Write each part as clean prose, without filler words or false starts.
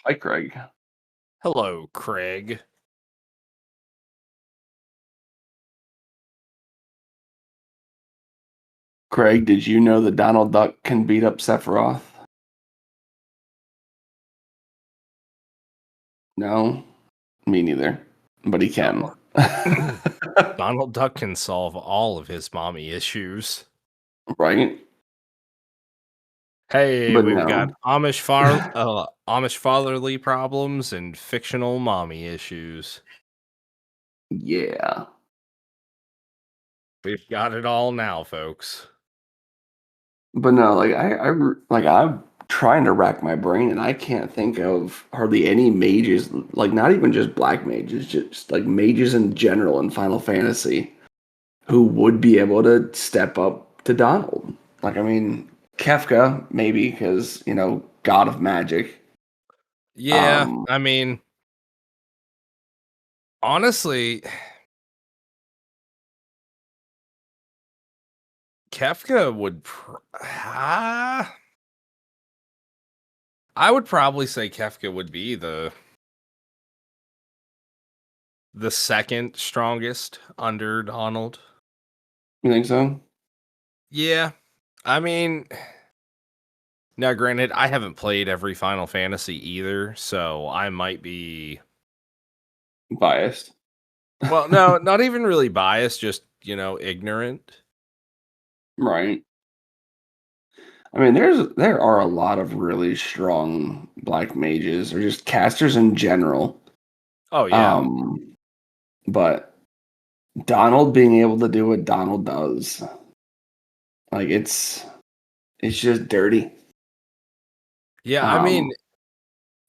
Hi, Craig. Hello, Craig. Craig, did you know that Donald Duck can beat up Sephiroth? No, me neither. But he can. Donald Donald Duck can solve all of his mommy issues. Right? Hey, But we've got no. Amish fatherly problems and fictional mommy issues. Yeah. We've got it all now, folks. But no, like I'm trying to rack my brain and I can't think of hardly any mages, like not even just black mages, just like mages in general in Final Fantasy who would be able to step up to Donald. Like, I mean, Kefka, maybe, because, God of Magic. Yeah, Um, I mean, honestly, Kefka would I would probably say Kefka would be the second strongest under Donald. you think so? Yeah. I mean, now, granted, I haven't played every Final Fantasy either, so I might be Biased. well, no, not even really biased, just, ignorant. Right. I mean, there are a lot of really strong black mages or just casters in general. Oh, yeah. Um, but Donald being able to do what Donald does, like it's just dirty. Yeah, I mean, Um,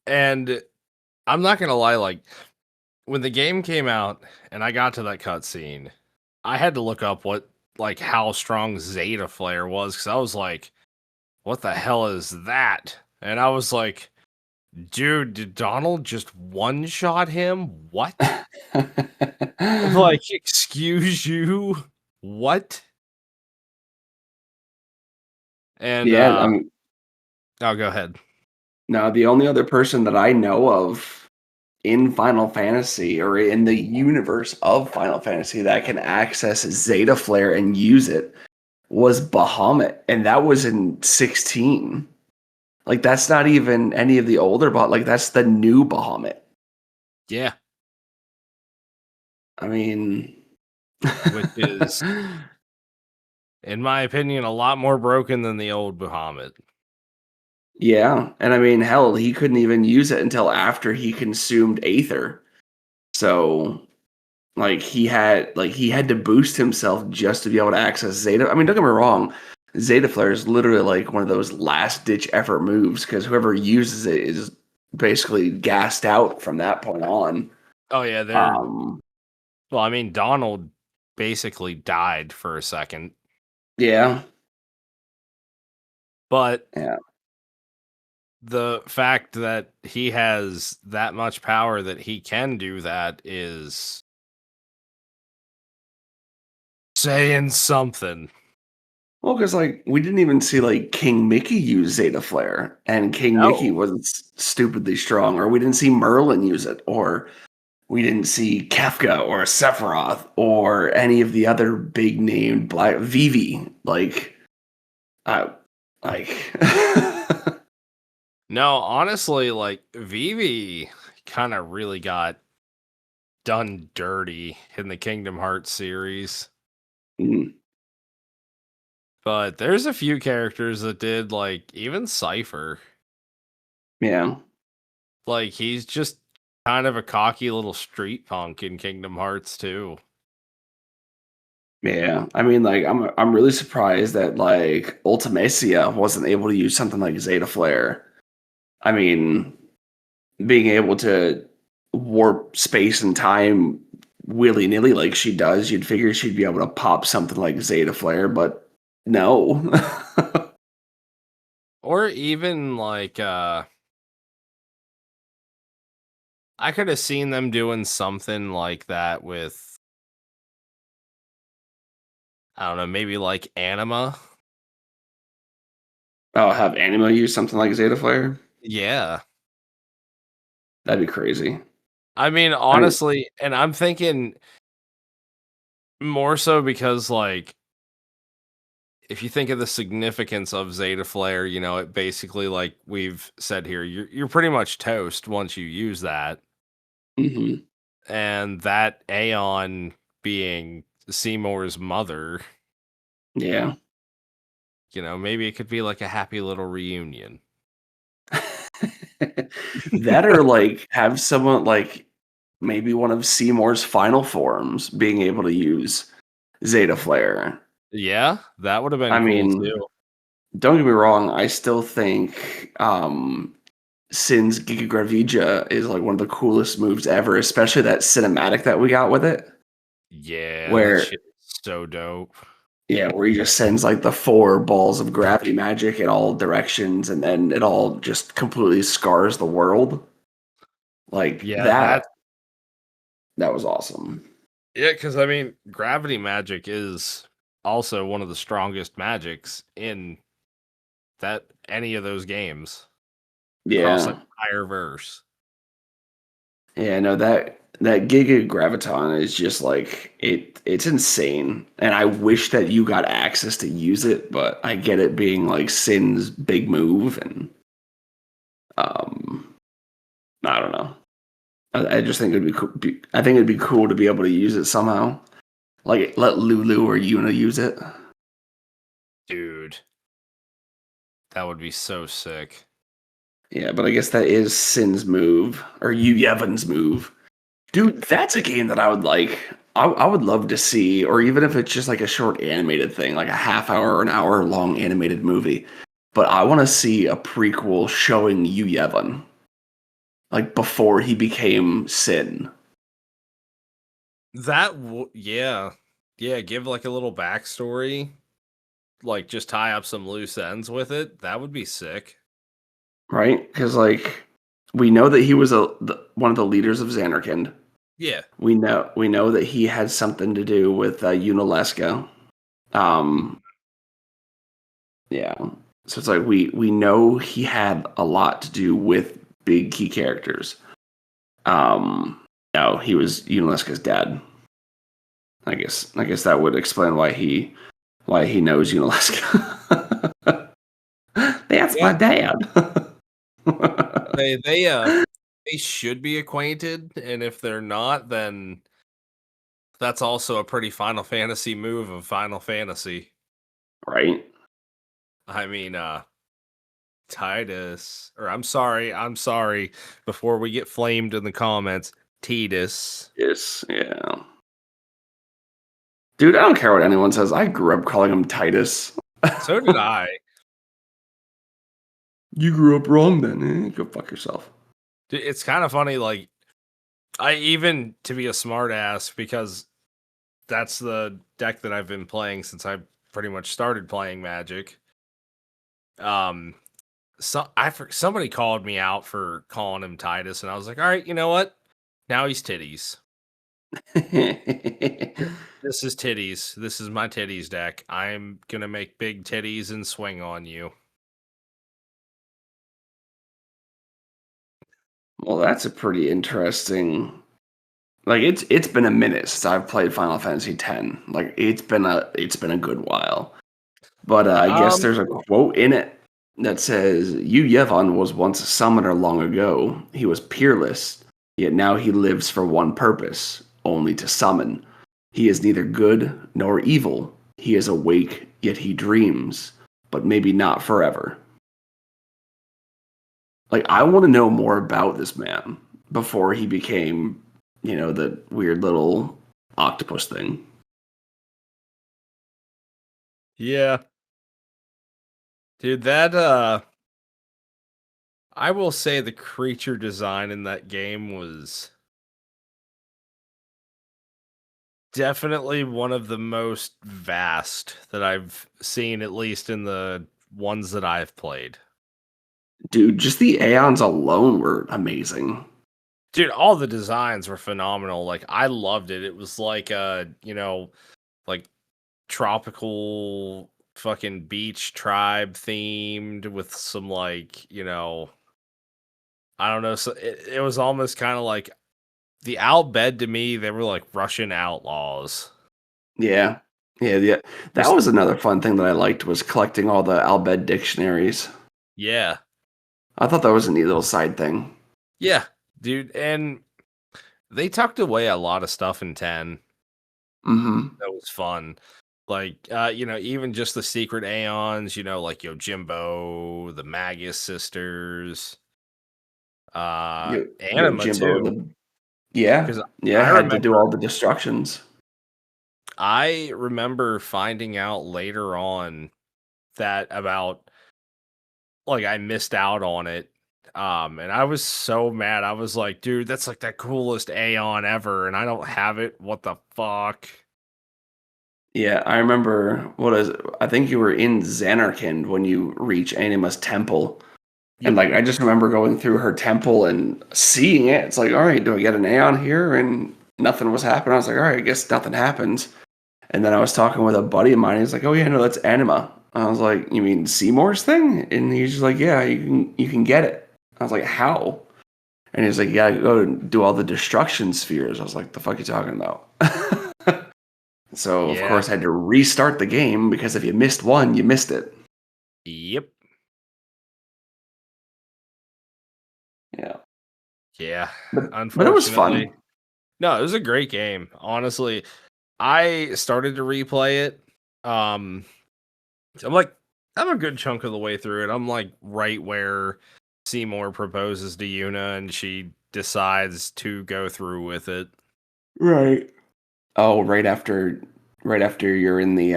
and I'm not gonna lie, like, when the game came out and I got to that cutscene, I had to look up how strong Zeta Flare was, because I was like, "What the hell is that?" And I was like, "Dude, did Donald just one-shot him? What?" Like, excuse you? What? And, yeah, I mean, oh, go ahead. now the only other person that I know of in Final Fantasy or in the universe of Final Fantasy that can access Zeta Flare and use it was Bahamut, and that was in 16. Like that's not even any of the older, but like that's the new Bahamut. Yeah, I mean, which is, in my opinion, a lot more broken than the old Bahamut. yeah, and I mean, hell, he couldn't even use it until after he consumed Aether. So, like he had to boost himself just to be able to access Zeta. I mean, don't get me wrong, Zeta Flare is literally like one of those last ditch effort moves because whoever uses it is basically gassed out from that point on. Oh, yeah, Um, well, I mean, Donald basically died for a second, yeah, but yeah, the fact that he has that much power that he can do that is saying something. well, because like we didn't even see like King Mickey use Zeta Flare, and King Mickey No. wasn't stupidly strong, or we didn't see Merlin use it, or we didn't see Kefka or Sephiroth or any of the other big named Black Vivi. Uh, like, No, honestly, like, Vivi kind of really got done dirty in the Kingdom Hearts series. mm, But there's a few characters that did, like, even Cypher. yeah, Like, he's just kind of a cocky little street punk in Kingdom Hearts too. yeah. I mean, like, I'm really surprised that like Ultimecia wasn't able to use something like Zeta Flare. I mean, being able to warp space and time willy nilly like she does, you'd figure she'd be able to pop something like Zeta Flare, but no. Or even like I could have seen them doing something like that with, I don't know, maybe like Anima. I'll have Anima use something like Zeta Flare. Yeah. That'd be crazy. I mean, I mean, honestly, and I'm thinking more so because, like, if you think of the significance of Zeta Flare, you know, it basically, like we've said here, you're pretty much toast once you use that. mhm, And that Aeon being Seymour's mother, yeah. you know, maybe it could be like a happy little reunion. That or like have someone like maybe one of Seymour's final forms being able to use Zeta Flare. Yeah, that would have been I cool mean, too. don't get me wrong, I still think Sin's Giga Gravija is like one of the coolest moves ever, especially that cinematic that we got with it. Yeah, that Where shit is so dope. yeah, where he just sends like the four balls of gravity magic in all directions and then it all just completely scars the world. Like Yeah, that was awesome. yeah, because I mean, gravity magic is also one of the strongest magics in that any of those games across the Yeah. entire verse. Yeah, no, that Giga Graviton is just like it's insane. And I wish that you got access to use it, but I get it being like Sin's big move and um I don't know. I just think it'd be cool. I think it'd be cool to be able to use it somehow. Like let Lulu or Yuna use it. Dude, that would be so sick. Yeah, but I guess that is Sin's move or Yu Yevon's move. Dude, that's a game that I would like. I would love to see, or even if it's just like a short animated thing, like a half hour or an hour long animated movie. But I want to see a prequel showing Yu Yevon, like before he became Sin. Yeah. Yeah, give like a little backstory, like just tie up some loose ends with it. That would be sick. Right? Because like we know that he was one of the leaders of Xanarkand. Yeah. We know that he had something to do with Unalesca. Um, yeah. So it's like we know he had a lot to do with big key characters. Um, no, he was Unalesca's dad. I guess that would explain why he knows Unalesca. That's my Yeah. dad. They should be acquainted, and if they're not, then that's also a pretty Final Fantasy move of Final Fantasy. Right? I mean, Titus, or I'm sorry, before we get flamed in the comments, Titus. Yes. Yeah. Dude, I don't care what anyone says. I grew up calling him Titus. So did I. You grew up wrong then. Go fuck yourself. It's kind of funny, like I even to be a smartass because that's the deck that I've been playing since I pretty much started playing Magic. Um, somebody called me out for calling him Titus, and I was like, all right, you know what? Now he's titties. This is titties. This is my titties deck. I'm gonna make big titties and swing on you. Well, that's a pretty interesting. Like it's been a minute since I've played Final Fantasy X. Like it's been a good while. But I guess Um, there's a quote in it that says, "Yu Yevon was once a summoner long ago. He was peerless, yet now he lives for one purpose, only to summon. He is neither good nor evil. He is awake, yet he dreams, but maybe not forever." Like I want to know more about this man before he became, the weird little octopus thing. yeah, dude, I will say the creature design in that game was definitely one of the most vast that I've seen, at least in the ones that I've played. Dude, just the Aeons alone were amazing. Dude, all the designs were phenomenal. Like I loved it. It was like like tropical fucking beach tribe themed with some like, I don't know. So it was almost kind of like the Al Bhed to me. They were like Russian outlaws. Yeah. Yeah, yeah. That Just was another fun thing that I liked was collecting all the Albed dictionaries. yeah, I thought that was a neat little side thing. yeah, dude. And they tucked away a lot of stuff in 10. Mhm. That was fun. Like, even just the secret Aeons, like Yojimbo, the Magus sisters, Anima Jimbo too. the Yeah. Because Yeah, I had to do all remember, the destructions. I remember finding out later on that about like I missed out on it. And I was so mad. I was like, dude, that's like the coolest Aeon ever, and I don't have it. What the fuck? Yeah, I remember I think you were in Xanarkand when you reach Anima's temple. And Yep. like I just remember going through her temple and seeing it. It's like, all right, do I get an Aeon here? And nothing was happening. I was like, all right, I guess nothing happens. And then I was talking with a buddy of mine. He's like, "Oh yeah, no, that's Anima." I was like, "You mean Seymour's thing?" And he's just like, "Yeah, you can get it." I was like, "How?" And he's like, "Yeah, go and do all the destruction spheres." I was like, "The fuck you talking about?" So of Yeah. course I had to restart the game because if you missed one, you missed it. Yep. Yeah, Yeah. but it was Unfortunately. fun. No, it was a great game. Honestly, I started to replay it. Um, I'm like, I'm a good chunk of the way through it. I'm like right where Seymour proposes to Yuna and she decides to go through with it. Right. Oh, right after you're in the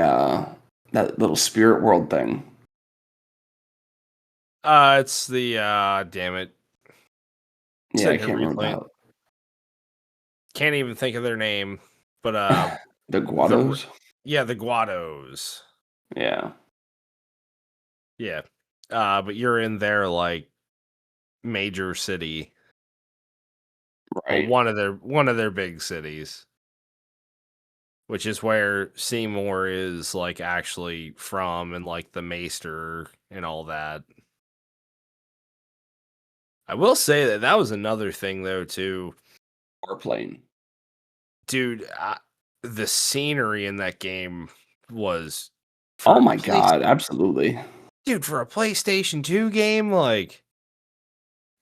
that little spirit world thing. It's the damn it. Yeah, I Sitting here can't remember replaying. how Can't even think of their name. But the the Guados. yeah, the Guados. Yeah. Yeah. But you're in their like major city. Well, Right. one of their big cities, which is where Seymour is like actually from and like the Maester and all that. I will say that that was another thing though too. Warplane. Dude, the scenery in that game was Oh for a my place god, absolutely. dude, for a PlayStation 2 game, like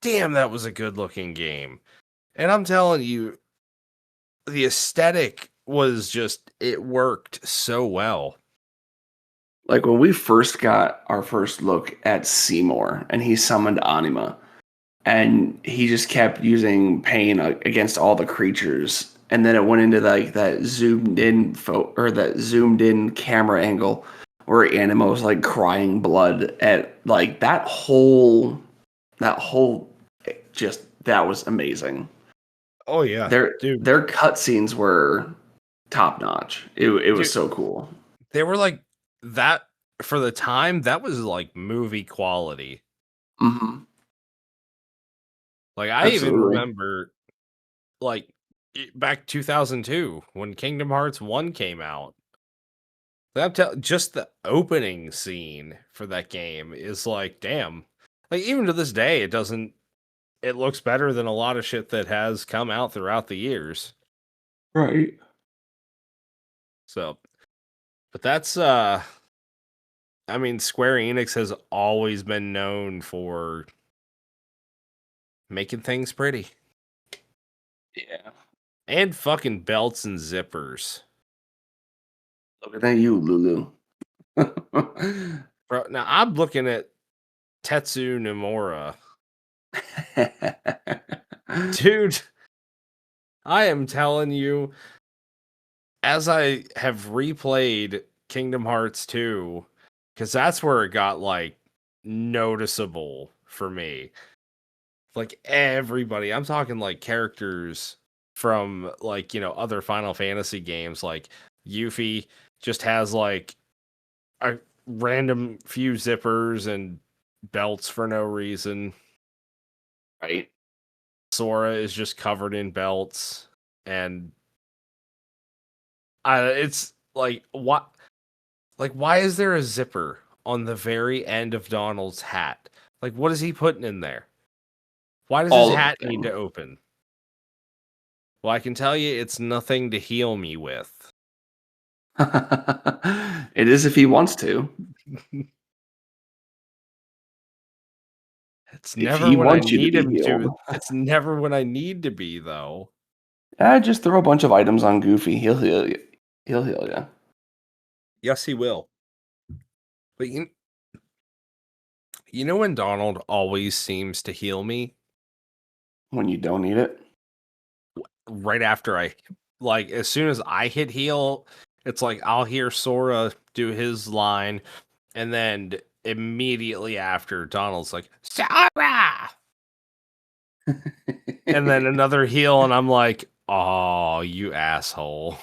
damn, that was a good looking game. And I'm telling you, the aesthetic was just it worked so well. Like when we first got our first look at Seymour and he summoned Anima and he just kept using pain against all the creatures and then it went into like that zoomed in camera angle where Anima was like crying blood at like that whole just that was amazing. Oh yeah, dude. Their cutscenes were top notch. It was Dude, so cool. they were like that for the time. That was like movie quality. Hmm. Like I even Absolutely. remember like back 2002 when Kingdom Hearts 1 came out. Just the opening scene for that game is like damn. Like even to this day it doesn't it looks better than a lot of shit that has come out throughout the years. Right. So, but that's I mean Square Enix has always been known for making things pretty. Yeah. And fucking belts and zippers. Look at you, Lulu. Bro, now I'm looking at Tetsu Nomura. Dude, I am telling you, as I have replayed Kingdom Hearts 2, because that's where it got like noticeable for me. Like everybody, I'm talking like characters from like, other Final Fantasy games, like Yuffie just has like a random few zippers and belts for no reason. Right. Sora is just covered in belts, and it's like what? Like, why is there a zipper on the very end of Donald's hat? Like, what is he putting in there? Why does his All of the hat need thing. to open? Well, I can tell you it's nothing to heal me with. It is if he wants to. It's If never he when I wants you to need be him healed. to. It's never when I need to be, though. Just throw a bunch of items on Goofy. He'll heal you. He'll heal you Yes, he will. But you know when Donald always seems to heal me? when you don't need it. Right after like, as soon as I hit heal, it's like I'll hear Sora do his line, and then immediately after, Donald's like, Sora! And then another heal, and I'm like, oh, you asshole.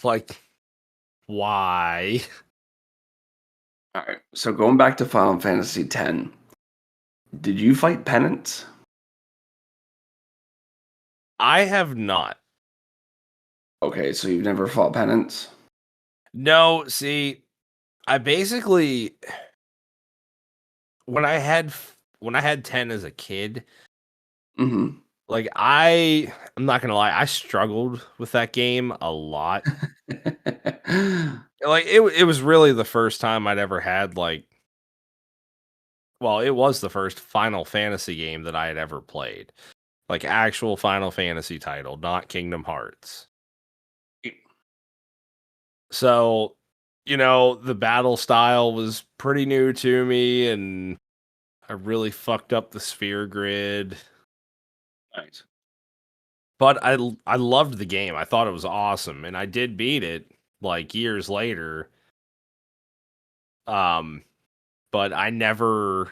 Like, why? All right. So going back to Final Fantasy X, did you fight Penance? I have not. Okay, so you've never fought Penance. No, see, I basically when I had 10 as a kid, Mm-hmm. like I'm not gonna lie, I struggled with that game a lot. Like it was really the first time I'd ever had like, well, it was the first Final Fantasy game that I had ever played. Like actual Final Fantasy title, not Kingdom Hearts. So, the battle style was pretty new to me, and I really fucked up the sphere grid. Nice. But I loved the game. I thought it was awesome, and I did beat it like years later. Um, but I never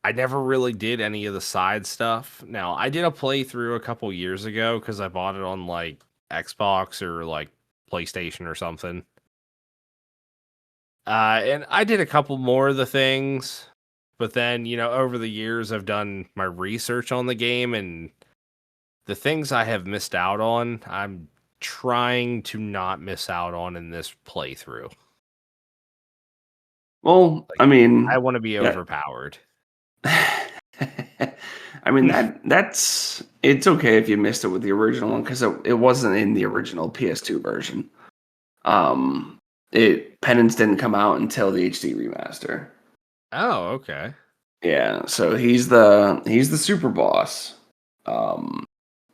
really did any of the side stuff. Now, I did a playthrough a couple years ago because I bought it on like Xbox or like PlayStation or something. And I did a couple more of the things, but then, over the years, I've done my research on the game, and the things I have missed out on, I'm trying to not miss out on in this playthrough. Well, Like, I I mean, want to be yeah. overpowered. I mean that's it's okay if you missed it with the original one because it wasn't in the original PS2 version. Um, it Penance didn't come out until the HD remaster. Oh, okay. Yeah, so he's the super boss. Um,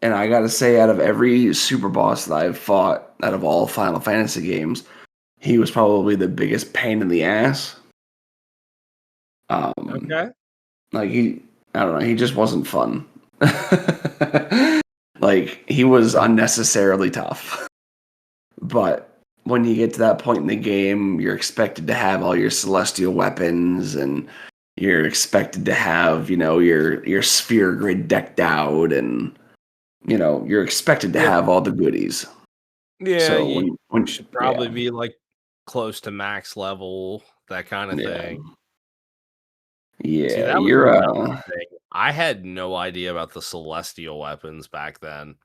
and I gotta say, out of every super boss that I've fought, out of all Final Fantasy games, he was probably the biggest pain in the ass. Um, Okay. like I don't know, he just wasn't fun. Like he was unnecessarily tough. But when you get to that point in the game, you're expected to have all your celestial weapons and you're expected to have, your sphere grid decked out and you're expected to Yeah. have all the goodies. Yeah, So you when should yeah, probably be like close to max level, that kind of yeah. thing. See, Yeah, that was you're another thing. I had no idea about the celestial weapons back then.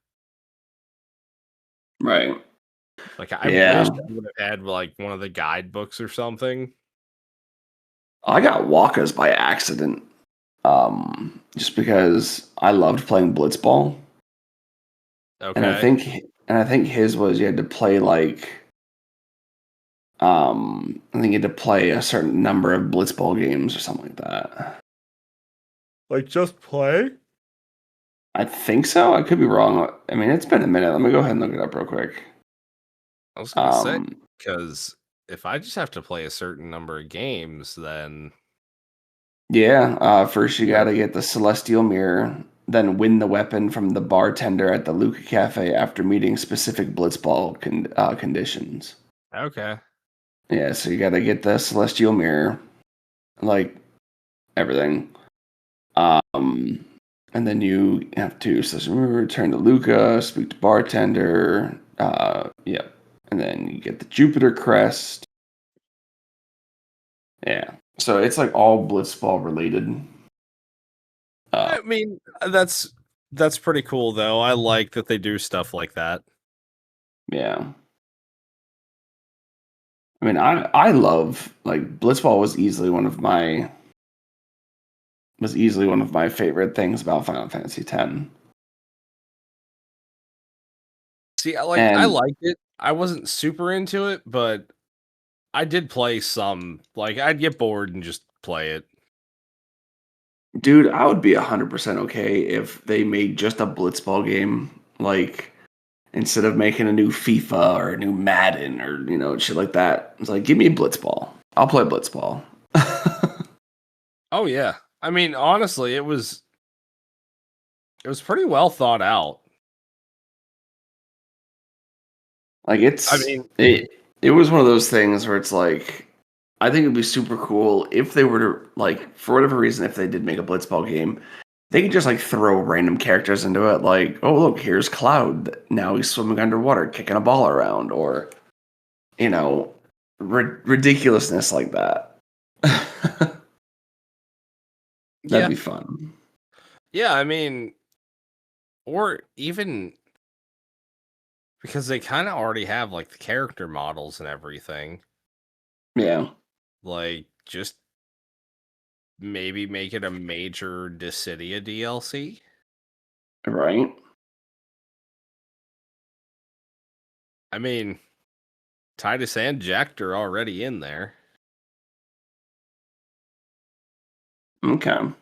right. Like, I wish Yeah. I would have had like one of the guidebooks or something. I got Wakas by accident. Just because I loved playing Blitzball. And I Okay. think and I think his was you had to play like I think you had to play a certain number of Blitzball games or something like that. Like, just play? I think so. I could be wrong. I mean, it's been a minute. Let me go ahead and look it up real quick. I was gonna say, Um, because if I just have to play a certain number of games, then yeah. First you got yeah. to get the Celestial Mirror, then win the weapon from the bartender at the Luca Cafe after meeting specific Blitzball conditions. Okay. Yeah, so you got to get the Celestial Mirror, like everything. Um, and then you have to return to Luca, speak to bartender. Yeah, and then you get the Jupiter crest. Yeah, so it's like all Blitzball related. Uh, I mean, that's pretty cool though. I like that they do stuff like that. yeah. I mean, I love like Blitzball was easily one of my was easily one of my favorite things about Final Fantasy X. See, I And liked it. I wasn't super into it, but I did play some. Like, I'd get bored and just play it. dude, I would be 100% okay if they made just a Blitzball game, like instead of making a new FIFA or a new Madden or shit like that. It's like, give me Blitzball. I'll play Blitzball. Oh yeah. I mean, honestly, it was pretty well thought out. Like I mean, it was one of those things where it's like I think it'd be super cool if they were to like for whatever reason if they did make a Blitzball game, they could just like throw random characters into it. Like, oh look, here's Cloud. Now he's swimming underwater, kicking a ball around, or you know, ridiculousness like that. That'd yeah. be fun. Yeah, I mean, or even because they kind of already have like the character models and everything. Yeah. Like, just maybe make it a major Dissidia DLC. Right. I mean, Titus and Jack are already in there. Okay. I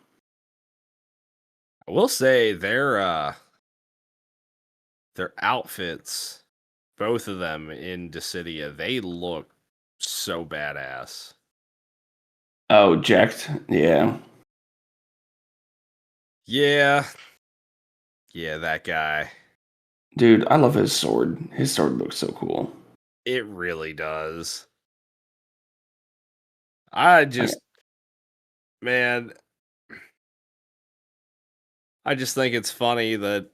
will say their outfits, both of them in Dissidia, they look so badass. Oh, Jacked. Yeah. Yeah, yeah, that guy. Dude, I love his sword. His sword looks so cool. It really does. I Like, just, man, I just think it's funny that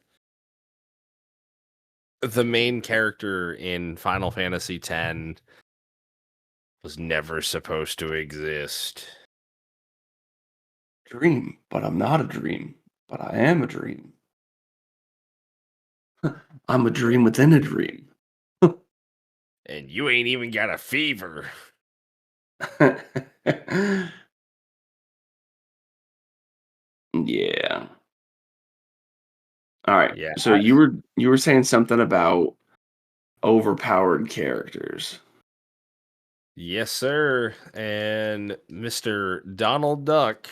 the main character in Final Fantasy X was never supposed to exist. dream, but I'm not a dream. But I am a dream. I'm a dream within a dream. And you ain't even got a fever. Yeah. All right. Yeah. So you were saying something about overpowered characters. Yes, sir. And Mr. Donald Duck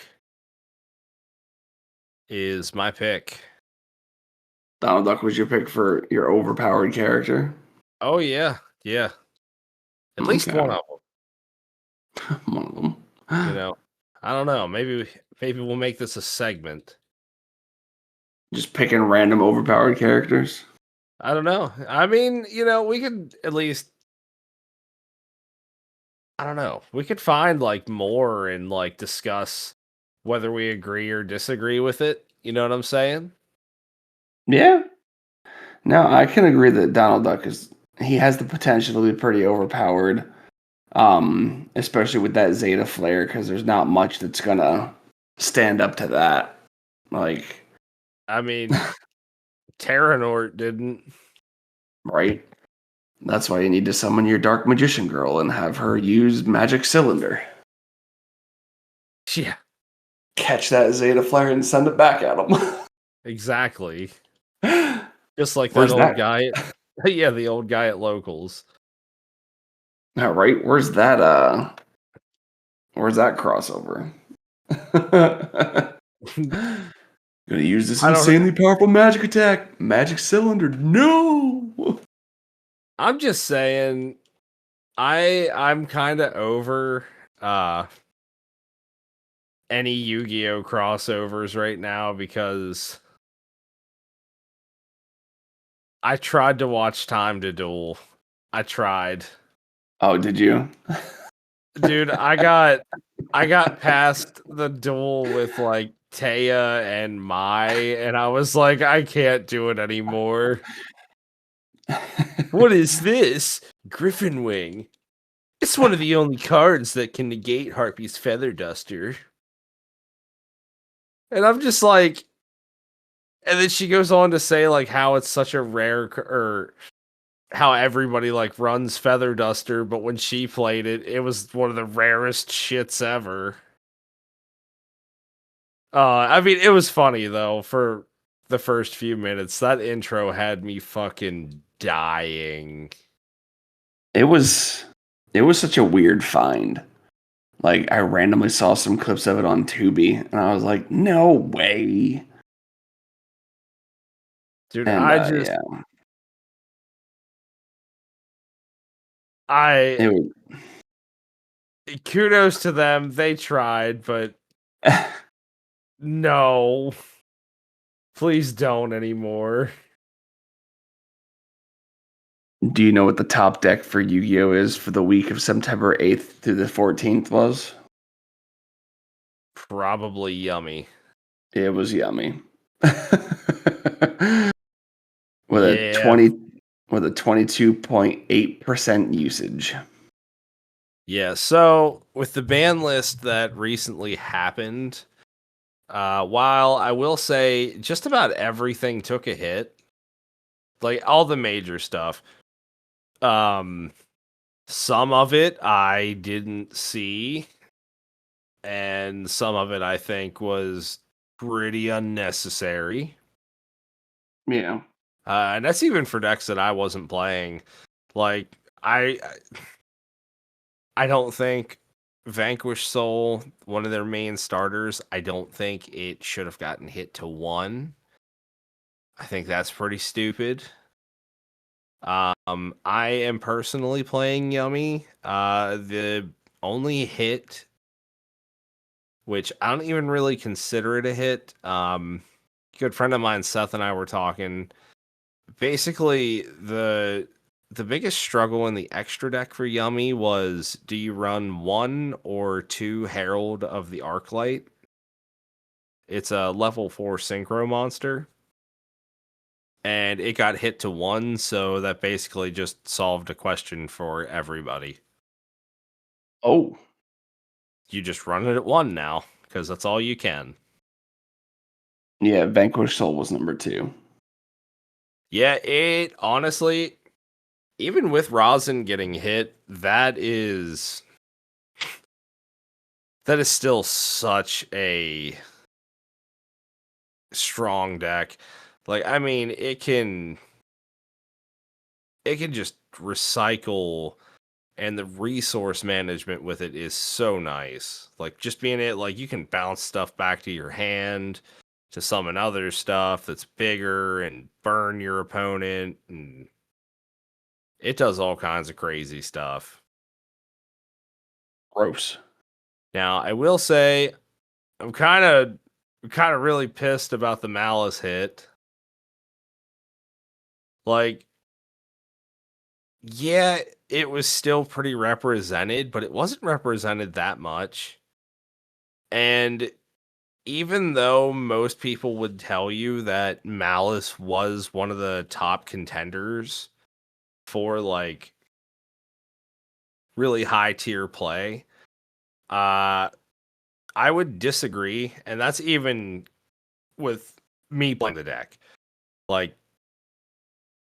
is my pick. Donald Duck was your pick for your overpowered character. Oh yeah, yeah. At least Okay. one of them. One of them. You know, I don't know. Maybe we'll make this a segment. Just picking random overpowered characters. I don't know. I mean, we could at least. I don't know. We could find like more and like discuss whether we agree or disagree with it. You know what I'm saying? Yeah. No, I can agree that Donald Duck he has the potential to be pretty overpowered. Especially with that Zeta flare, because there's not much that's gonna stand up to that. Like, I mean, Terranort didn't. right? That's why you need to summon your Dark Magician girl and have her use Magic Cylinder. Yeah, Catch that Zeta flare and send it back at him. exactly. Just like that Where's old that? guy. Yeah, the old guy at locals. All right, where's that crossover? Gonna use this I don't. insanely powerful magic attack. Magic Cylinder. No. I'm just saying. I'm kind of over any Yu-Gi-Oh crossovers right now because I tried to watch Time to Duel. I tried. Oh, did you? Dude, I got past the duel with like Taya and Mai, and I was like, I can't do it anymore. What is this? Griffin Wing. It's one of the only cards that can negate Harpy's Feather Duster. And I'm just like, and then she goes on to say like how it's such a rare or how everybody like runs Feather Duster, but when she played it, it was one of the rarest shits ever. I mean, it was funny though for the first few minutes. That intro had me fucking dying. It was such a weird find. Like I randomly saw some clips of it on Tubi, and I was like, "No way!" Dude, And yeah, I it was. kudos to them. They tried, but no. Please don't anymore. Do you know what the top deck for Yu-Gi-Oh is for the week of September 8th through the 14th was? Probably yummy. It was yummy. with a Yeah. 20 with a 22.8% usage. Yeah, so with the ban list that recently happened, while I will say just about everything took a hit, like all the major stuff. Um, some of it I didn't see, and some of it I think was pretty unnecessary. Yeah. And that's even for decks that I wasn't playing. Like I don't think Vanquish Soul, one of their main starters, I don't think it should have gotten hit to 1. I think that's pretty stupid. I am personally playing Yummy. The only hit, which I don't even really consider it a hit. Good friend of mine, Seth, and I were talking. Basically, the biggest struggle in the extra deck for Yummy was, do you run 1 or 2 Herald of the Arclight? It's a level 4 synchro monster. And it got hit to 1, so that basically just solved a question for everybody. Oh. You just run it at 1 now, because that's all you can. Yeah, Vanquish Soul was number 2. Yeah, it honestly, even with Rosin getting hit, that is still such a strong deck. Like, I mean, it can just recycle, and the resource management with it is so nice. Like, just being it, like, you can bounce stuff back to your hand to summon other stuff that's bigger and burn your opponent, and it does all kinds of crazy stuff. Gross. Now, I will say I'm kind of really pissed about the Malice hit. Like, yeah, it was still pretty represented, but it wasn't represented that much. And even though most people would tell you that Malice was one of the top contenders for like really high tier play, uh I would disagree, and that's even with me playing the deck. Like,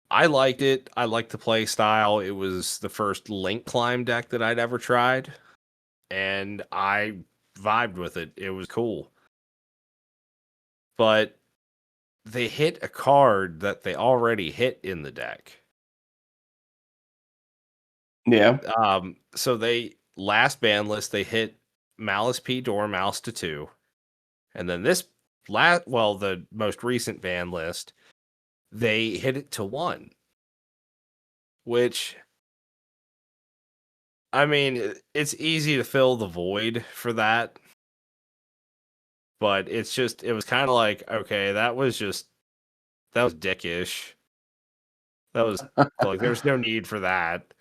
I liked it. I liked the play style. It was the first Link Climb deck that I'd ever tried, and I vibed with it. It was cool. But they hit a card that they already hit in the deck. Yeah. So they last ban list they hit Malice P Dormouse to 2, and then this the most recent ban list they hit it to 1, which, I mean, it's easy to fill the void for that, but it was kind of like, okay, that was dickish. That was like, there was no need for that.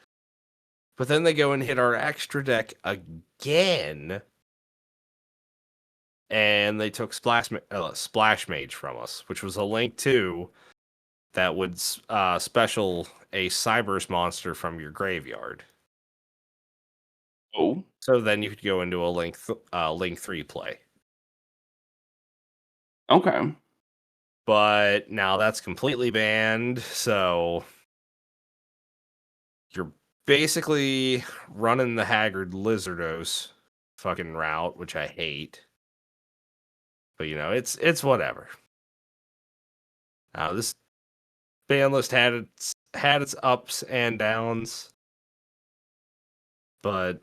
But then they go and hit our extra deck again, and they took Splash Mage from us, which was a Link 2 that would special a Cyberse monster from your graveyard. Oh. So then you could go into a Link 3 play. Okay. But now that's completely banned, so you're basically running the Haggard Lizardos fucking route, which I hate. But it's whatever. This ban list had its ups and downs, but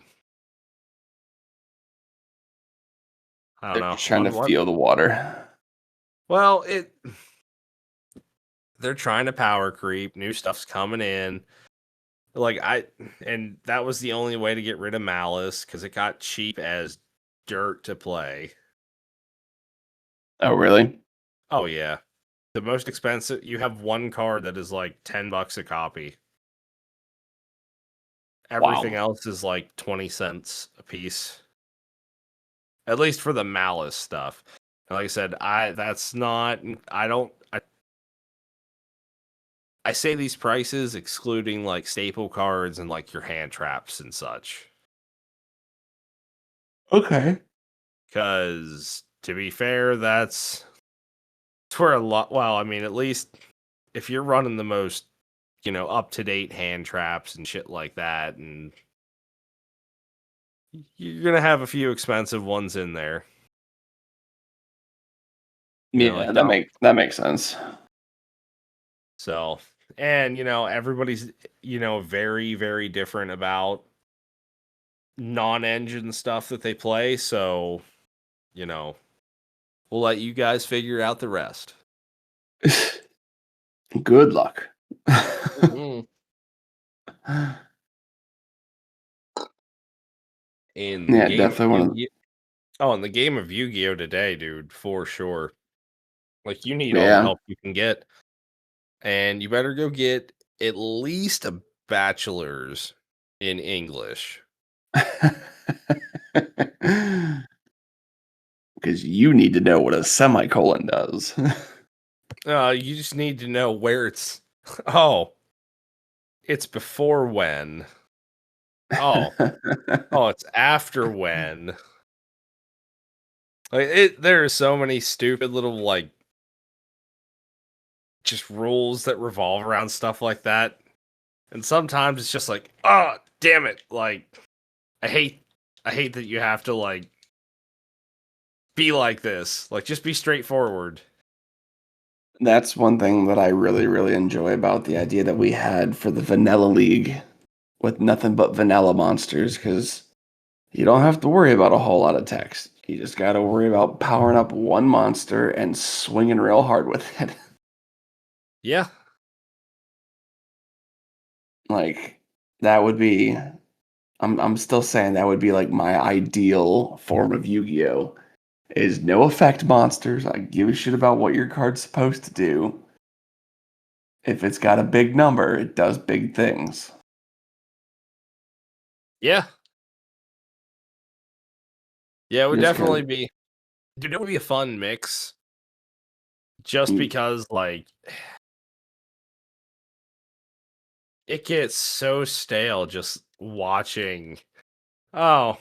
I don't They're know. just trying to feel the water. Well, they're trying to power creep. New stuff's coming in. And that was the only way to get rid of Malice because it got cheap as dirt to play. Oh, really? Oh yeah, the most expensive. You have one card that is like $10 a copy. Everything else is like 20 cents a piece. At least for the Malice stuff. And like I said, I say these prices excluding like staple cards and like your hand traps and such. Okay. Because to be fair, that's where a lot. Well, I mean, at least if you're running the most, up to date hand traps and shit like that, and you're gonna have a few expensive ones in there. Yeah, Like that makes sense. So, and everybody's very very different about non-engine stuff that they play. So, we'll let you guys figure out the rest. Good luck. In the game of Yu-Gi-Oh! In the game of Yu-Gi-Oh! Today, dude, for sure. Like, you need all the help you can get. And you better go get at least a bachelor's in English. Because you need to know what a semicolon does. You just need to know where it's. Oh, it's before when. Oh, it's after when. Like there are so many stupid little like just rules that revolve around stuff like that, and sometimes it's just like, oh, damn it! Like, I hate that you have to like be like this. Like, just be straightforward. That's one thing that I really, really enjoy about the idea that we had for the Vanilla League with nothing but vanilla monsters, because you don't have to worry about a whole lot of text. You just got to worry about powering up one monster and swinging real hard with it. Yeah. Like, that would be. I'm still saying that would be like my ideal form of Yu-Gi-Oh! Is no effect monsters. I give a shit about what your card's supposed to do. If it's got a big number, it does big things. Yeah. Yeah, it would definitely be. Dude, it would be a fun mix. Just because, like, it gets so stale just watching. Oh,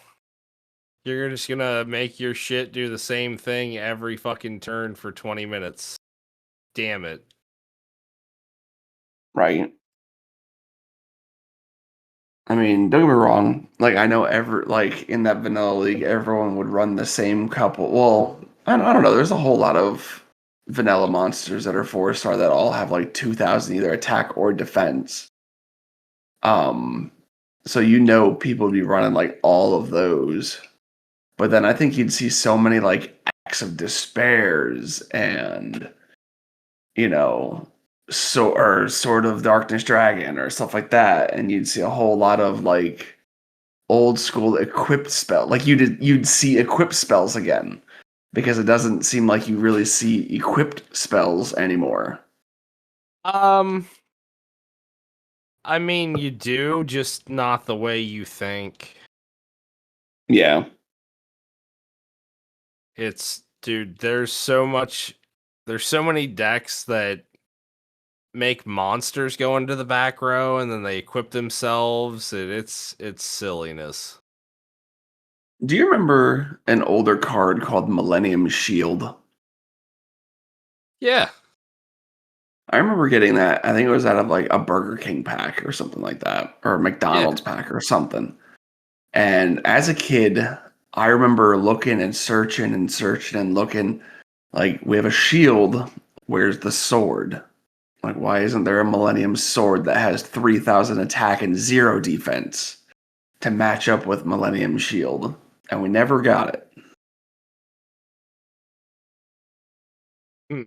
you're just gonna make your shit do the same thing every fucking turn for 20 minutes. Damn it. Right. I mean, don't get me wrong. Like, I know in that vanilla league, everyone would run the same couple. Well, I don't know. There's a whole lot of vanilla monsters that are 4-star that all have like 2,000 either attack or defense. So people would be running like all of those. But then I think you'd see so many like acts of despairs and or Sword of Darkness Dragon or stuff like that, and you'd see a whole lot of like old school equipped spell. Like you'd see equipped spells again, because it doesn't seem like you really see equipped spells anymore. I mean, you do, just not the way you think. Yeah. Dude, there's so many decks that make monsters go into the back row and then they equip themselves. It's silliness. Do you remember an older card called Millennium Shield? Yeah. I remember getting that. I think it was out of like a Burger King pack or something like that, or a McDonald's pack or something. And as a kid, I remember looking and searching and looking Like, we have a shield. Where's the sword? Like, why isn't there a Millennium Sword that has 3,000 attack and 0 defense to match up with Millennium Shield? And we never got it. Hmm.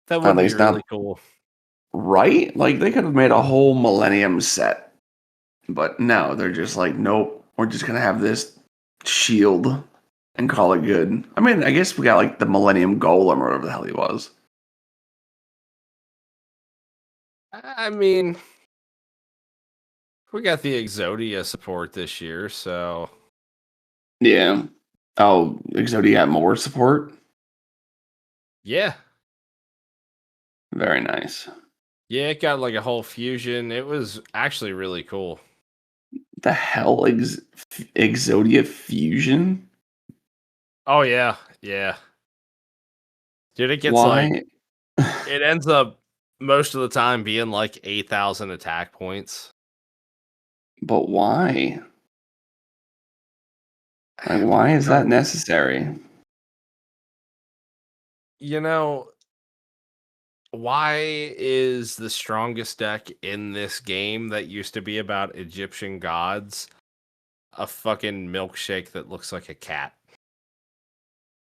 That At would be least really not cool. right. Like, they could have made a whole Millennium set. But no, they're just like, nope, we're just going to have this shield and call it good. I mean, I guess we got like the Millennium Golem or whatever the hell he was. I mean, we got the Exodia support this year, so Yeah. Oh, Exodia got more support? yeah. Very nice. Yeah, it got like a whole fusion. It was actually really cool. The hell, Exodia Fusion? Oh yeah, yeah. Dude, it gets like Why? it ends up most of the time being like 8,000 attack points. But why? Like, why is that Because, necessary? you know, why is the strongest deck in this game that used to be about Egyptian gods a fucking milkshake that looks like a cat?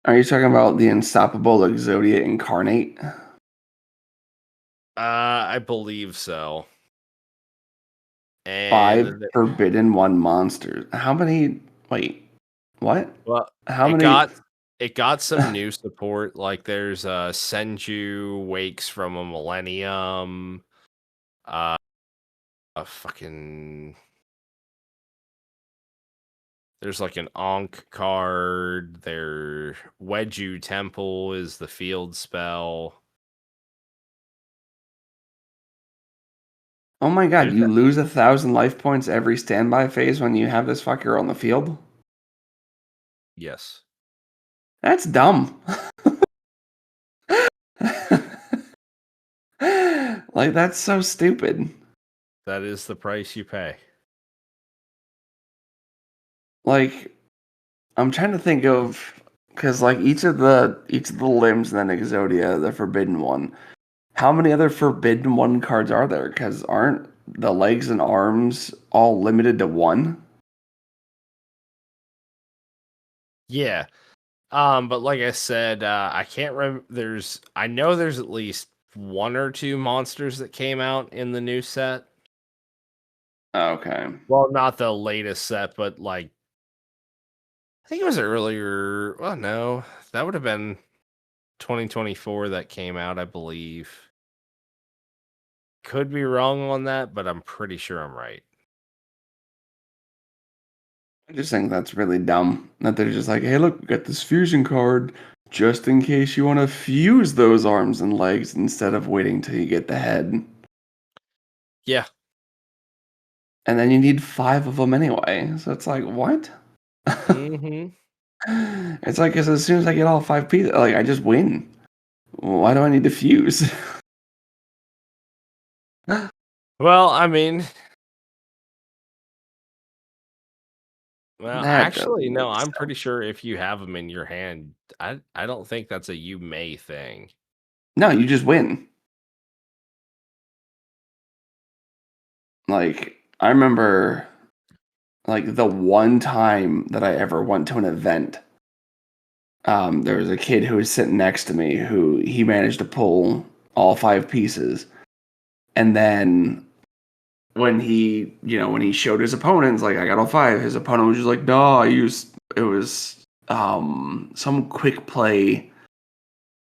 Are you talking about the Unstoppable Exodia Incarnate? I believe so. 5 And Forbidden 1 monsters. How many? Wait, what? well, How it many? got it got some new support. Like there's Senju wakes from a millennium. A fucking there's like an Ankh card. Their Wedju Temple is the field spell. Oh my god, There's you lose 1,000 life points every standby phase when you have this fucker on the field? yes, That's dumb. Like, that's so stupid. that is the price you pay. Like, I'm trying to think of because like each of the limbs in then Exodia, the forbidden one. How many other forbidden one cards are there? Because aren't the legs and arms all limited to one? Yeah. But like I said, I can't remember. I know there's at least one or two monsters that came out in the new set. Okay. Well, not the latest set, but like I think it was earlier. Well, no, that would have been 2024 that came out, I believe. Could be wrong on that, but I'm pretty sure I'm right. I just think that's really dumb that they're just like, hey, look, we got this fusion card just in case you want to fuse those arms and legs instead of waiting till you get the head. Yeah. And then you need 5 of them anyway. So it's like, what? Hmm. It's like, 'cause as soon as I get all 5 pieces, like, I just win. Why do I need to fuse? Well, I mean, well, That actually, doesn't no, make I'm pretty sense. sure if you have them in your hand, I don't think that's a you may thing. No, you just win. Like, I remember, like, the one time that I ever went to an event, there was a kid who was sitting next to me who he managed to pull all 5 pieces. And then when he showed his opponents, like, I got all 5, his opponent was just like, no, it was, some quick play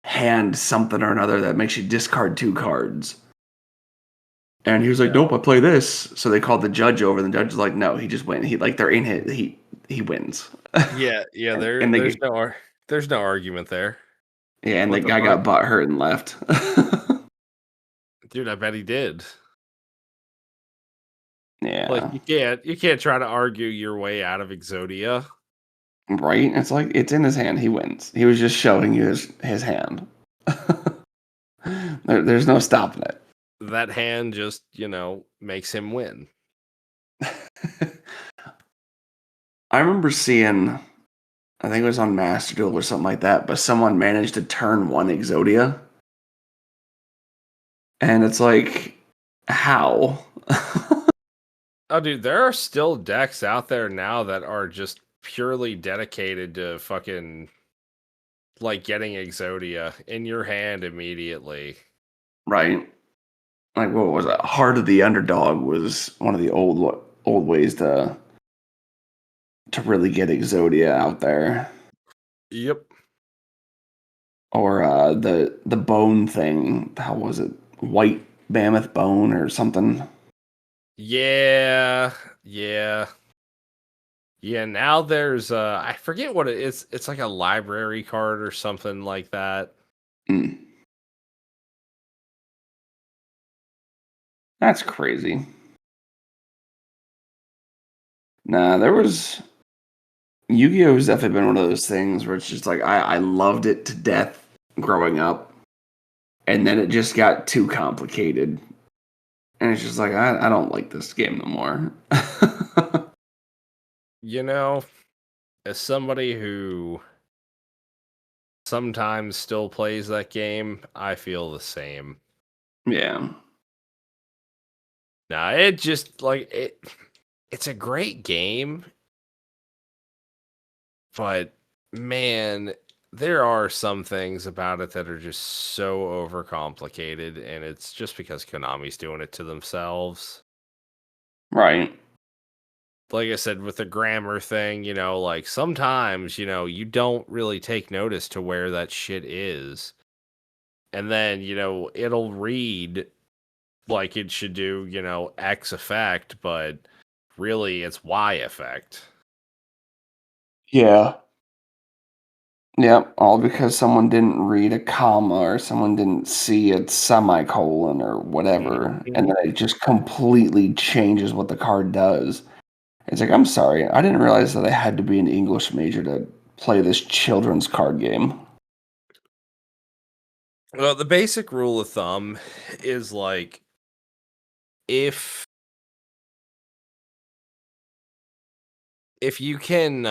hand something or another that makes you discard 2 cards. And he was like, "Nope, I play this." So they called the judge over, and the judge was like, "No, he just wins. He like they're in his he wins." Yeah, yeah, and there's no argument there. and the What the guy fuck? got butt hurt and left. Dude, I bet he did. Like Yeah, you can't try to argue your way out of Exodia. right. It's like it's in his hand. He wins. He was just showing you his hand. There's no stopping it. That hand just, makes him win. I remember seeing I think it was on Master Duel or something like that, but someone managed to turn one Exodia, and it's like, how? Oh, dude, there are still decks out there now that are just purely dedicated to fucking like getting Exodia in your hand immediately. Right? Like what was it? Heart of the Underdog was one of the old ways to really get Exodia out there. Yep. Or the bone thing. How was it? White mammoth bone or something. Yeah. Yeah. Yeah, now there's I forget what it is. It's like a library card or something like that. Mm, that's crazy. Nah, there was Yu-Gi-Oh! Has definitely been one of those things where it's just like I loved it to death growing up, and then it just got too complicated, and it's just like I don't like this game no more. You know, as somebody who sometimes still plays that game, I feel the same. Yeah, Now, it just like it's a great game, but man, there are some things about it that are just so overcomplicated, and it's just because Konami's doing it to themselves. right. Like I said, with the grammar thing, like sometimes, you don't really take notice to where that shit is. And then, it'll read like it should do, X effect, but really it's Y effect. Yeah. Yep, all because someone didn't read a comma or someone didn't see a semicolon or whatever, and Mhm. then it just completely changes what the card does. It's like, I'm sorry, I didn't realize that I had to be an English major to play this children's card game. Well, the basic rule of thumb is like if if you can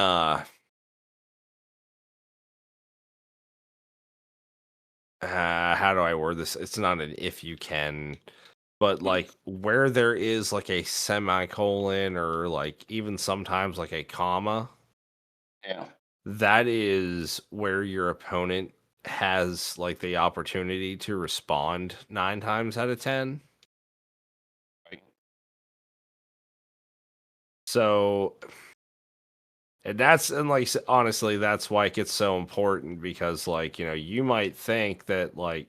how do I word this? It's not an if you can, but like where there is like a semicolon or like even sometimes like a comma, Yeah. that is where your opponent has like the opportunity to respond 9 times out of 10. Right. So, and like honestly, that's why it gets so important because like, you might think that like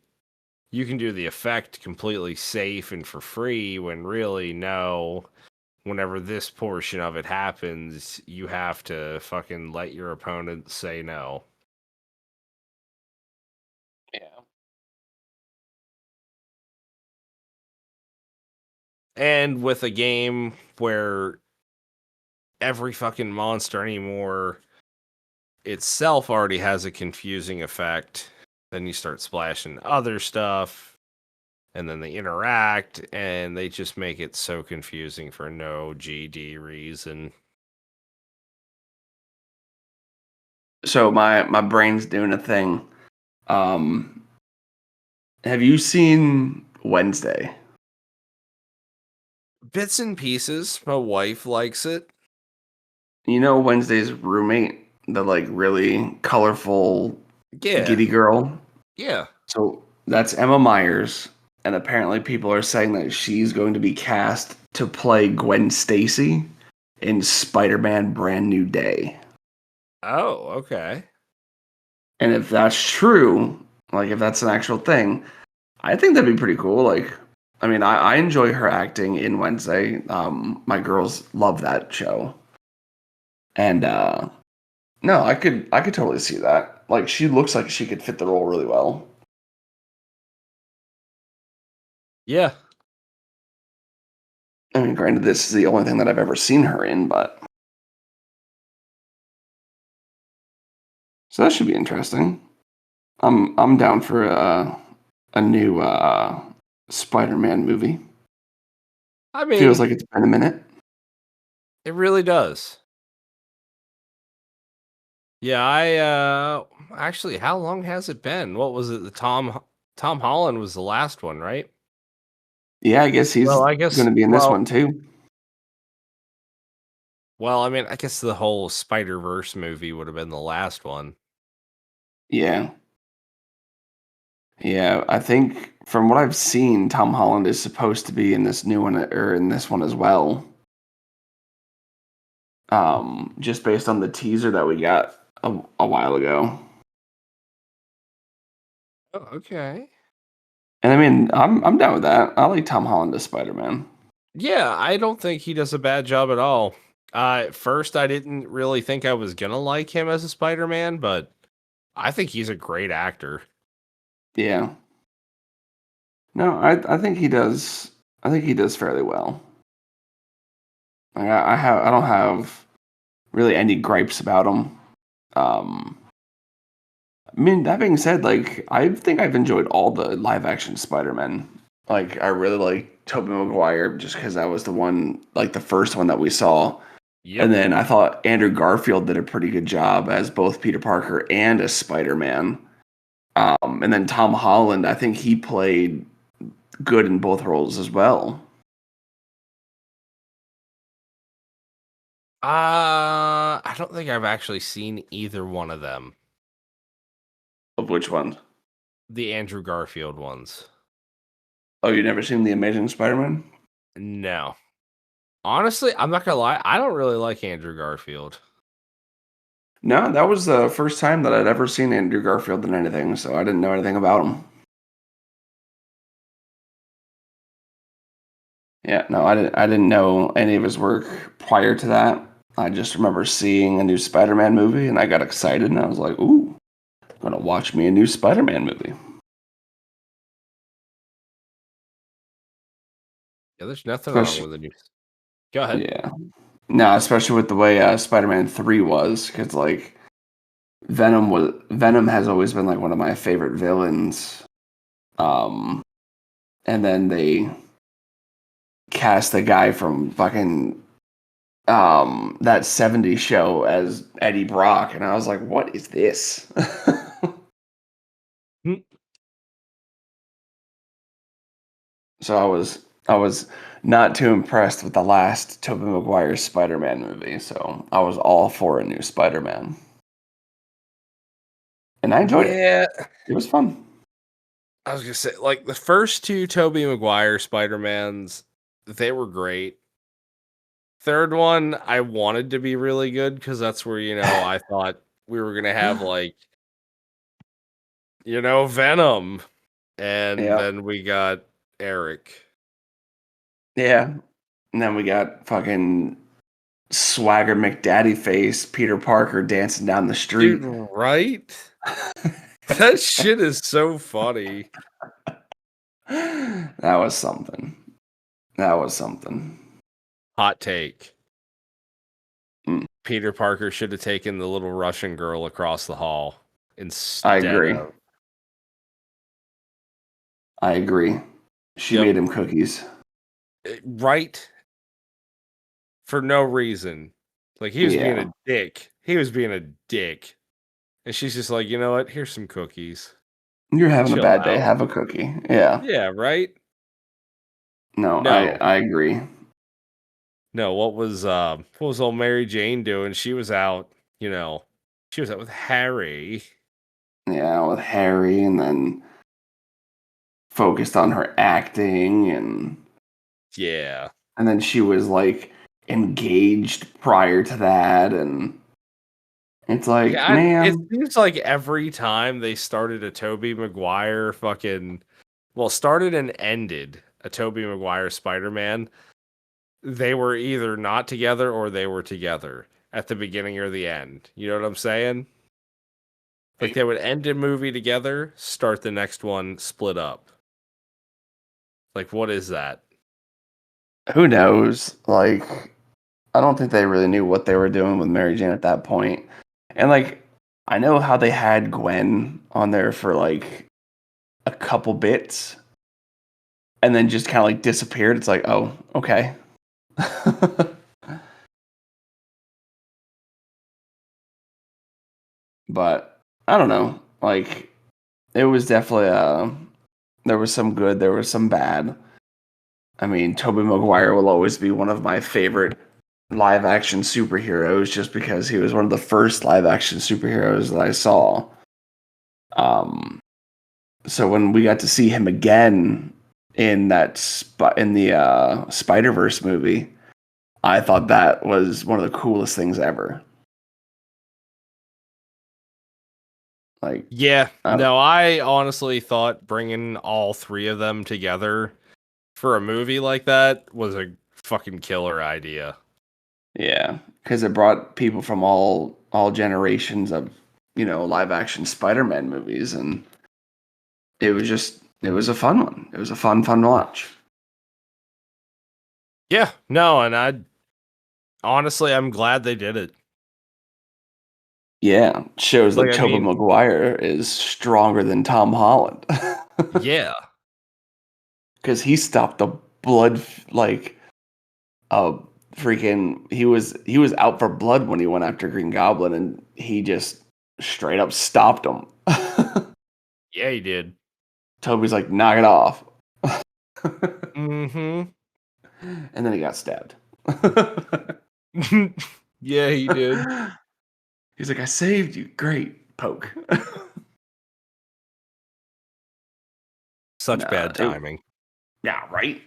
you can do the effect completely safe and for free when really no, whenever this portion of it happens, you have to fucking let your opponent say no. Yeah. And with a game where every fucking monster anymore itself already has a confusing effect, then you start splashing other stuff, and then they interact, and they just make it so confusing for no GD reason. So my brain's doing a thing. Um, have you seen Wednesday? Bits and pieces. My wife likes it. You know Wednesday's roommate, the like really colorful Yeah, giddy girl. yeah. So that's Emma Myers, and apparently people are saying that she's going to be cast to play Gwen Stacy in Spider-Man Brand New Day. Oh, okay. And if that's true, like if that's an actual thing, I think that'd be pretty cool. Like, I mean, I enjoy her acting in Wednesday. My girls love that show, and no, I could totally see that. Like, she looks like she could fit the role really well. Yeah. I mean, granted, this is the only thing that I've ever seen her in, but so that should be interesting. I'm down for a new Spider-Man movie. I Feels mean, like it's been a minute. it really does. Yeah, I actually, how long has it been? What was it? The Tom Holland was the last one, right? Yeah, I guess Well, he's I guess gonna be in this well one too. well, I mean, I guess the whole Spider-Verse movie would have been the last one. Yeah. Yeah, I think from what I've seen, Tom Holland is supposed to be in this new one or in this one as well. Just based on the teaser that we got a while ago. Oh, okay. And I mean, I'm down with that. I like Tom Holland as Spider-Man. Yeah, I don't think he does a bad job at all. At first, I didn't really think I was gonna like him as a Spider-Man, but I think he's a great actor. Yeah. No, I think he does. I think he does fairly well. Like, I don't have really any gripes about him. Um, I mean, that being said, like I think I've enjoyed all the live action Spider-Man. Like I really like Tobey Maguire just because that was the one, like the first one that we saw. And Yep. then I thought Andrew Garfield did a pretty good job as both Peter Parker and as Spider-Man. And then Tom Holland, I think he played good in both roles as well. I don't think I've actually seen either one of them. Of which one? The Andrew Garfield ones. Oh, you never seen The Amazing Spider-Man? No. Honestly, I'm not gonna lie, I don't really like Andrew Garfield. No, that was the first time that I'd ever seen Andrew Garfield in anything, so I didn't know anything about him. Yeah, no, I didn't know any of his work prior to that. I just remember seeing a new Spider-Man movie and I got excited and I was like, "Ooh, I'm gonna watch me a new Spider-Man movie." Yeah, there's nothing wrong Especially, with the new. Go ahead. yeah, no, especially with the way Spider-Man 3 was, because like Venom has always been like one of my favorite villains. Um, and then they cast a guy from fucking that 70s show as Eddie Brock, and I was like, what is this? Hmm. So I was not too impressed with the last Tobey Maguire Spider-Man movie, so I was all for a new Spider-Man. And I enjoyed it. Yeah, It was fun. I was gonna say, like the first two Tobey Maguire Spider-Mans, they were great. Third one, I wanted to be really good because that's where, I thought we were gonna have like, Venom. And Yeah. then we got Eric. Yeah. And then we got fucking Swagger McDaddy face Peter Parker dancing down the Dude, street. right? That shit is so funny. That was something. That was something. Hot take. Mm, Peter Parker should have taken the little Russian girl across the hall I instead agree. of. I agree. She Yep. made him cookies. Right? For no reason. Like he was being Yeah. a dick. He was being a dick. And she's just like, you know what? Here's some cookies. You're having a Chill bad day. out. Have a cookie. Yeah. Yeah, right? No, No. I agree. No, what was old Mary Jane doing? You know, she was out with Harry. Yeah, with Harry and then focused on her acting Yeah. and then she was like engaged prior to that and it's like, Yeah, it man, seems like every time they started a Toby Maguire started and ended a Toby Maguire Spider-Man, they were either not together or they were together at the beginning or the end. You know what I'm saying? Like they would end a movie together, start the next one, split up. Like what is that? who knows? Like I don't think they really knew what they were doing with Mary Jane at that point. And like I know how they had Gwen on there for like a couple bits and then just kind of like disappeared. It's like, oh, okay. But I don't know. Like it was definitely there was some good, there was some bad. I mean, Tobey Maguire will always be one of my favorite live action superheroes just because he was one of the first live action superheroes that I saw. Um so when we got to see him again in in the Spider-Verse movie, I thought that was one of the coolest things ever. Like Yeah, I don't, no, I honestly thought bringing all three of them together for a movie like that was a fucking killer idea. yeah, because it brought people from all generations of live action Spider-Man movies, and it was a fun one. It was a fun watch. Yeah, no, and I honestly I'm glad they did it. Yeah, shows Like that I Tobey mean, Maguire is stronger than Tom Holland yeah. because he stopped the blood like uh he was out for blood when he went after Green Goblin, and he just straight up stopped him. Yeah, he did. Toby's like, knock it off. Mhm. And then he got stabbed. Yeah, he did. He's like, I saved you. Great. Poke. Such Nah, bad timing. yeah, right?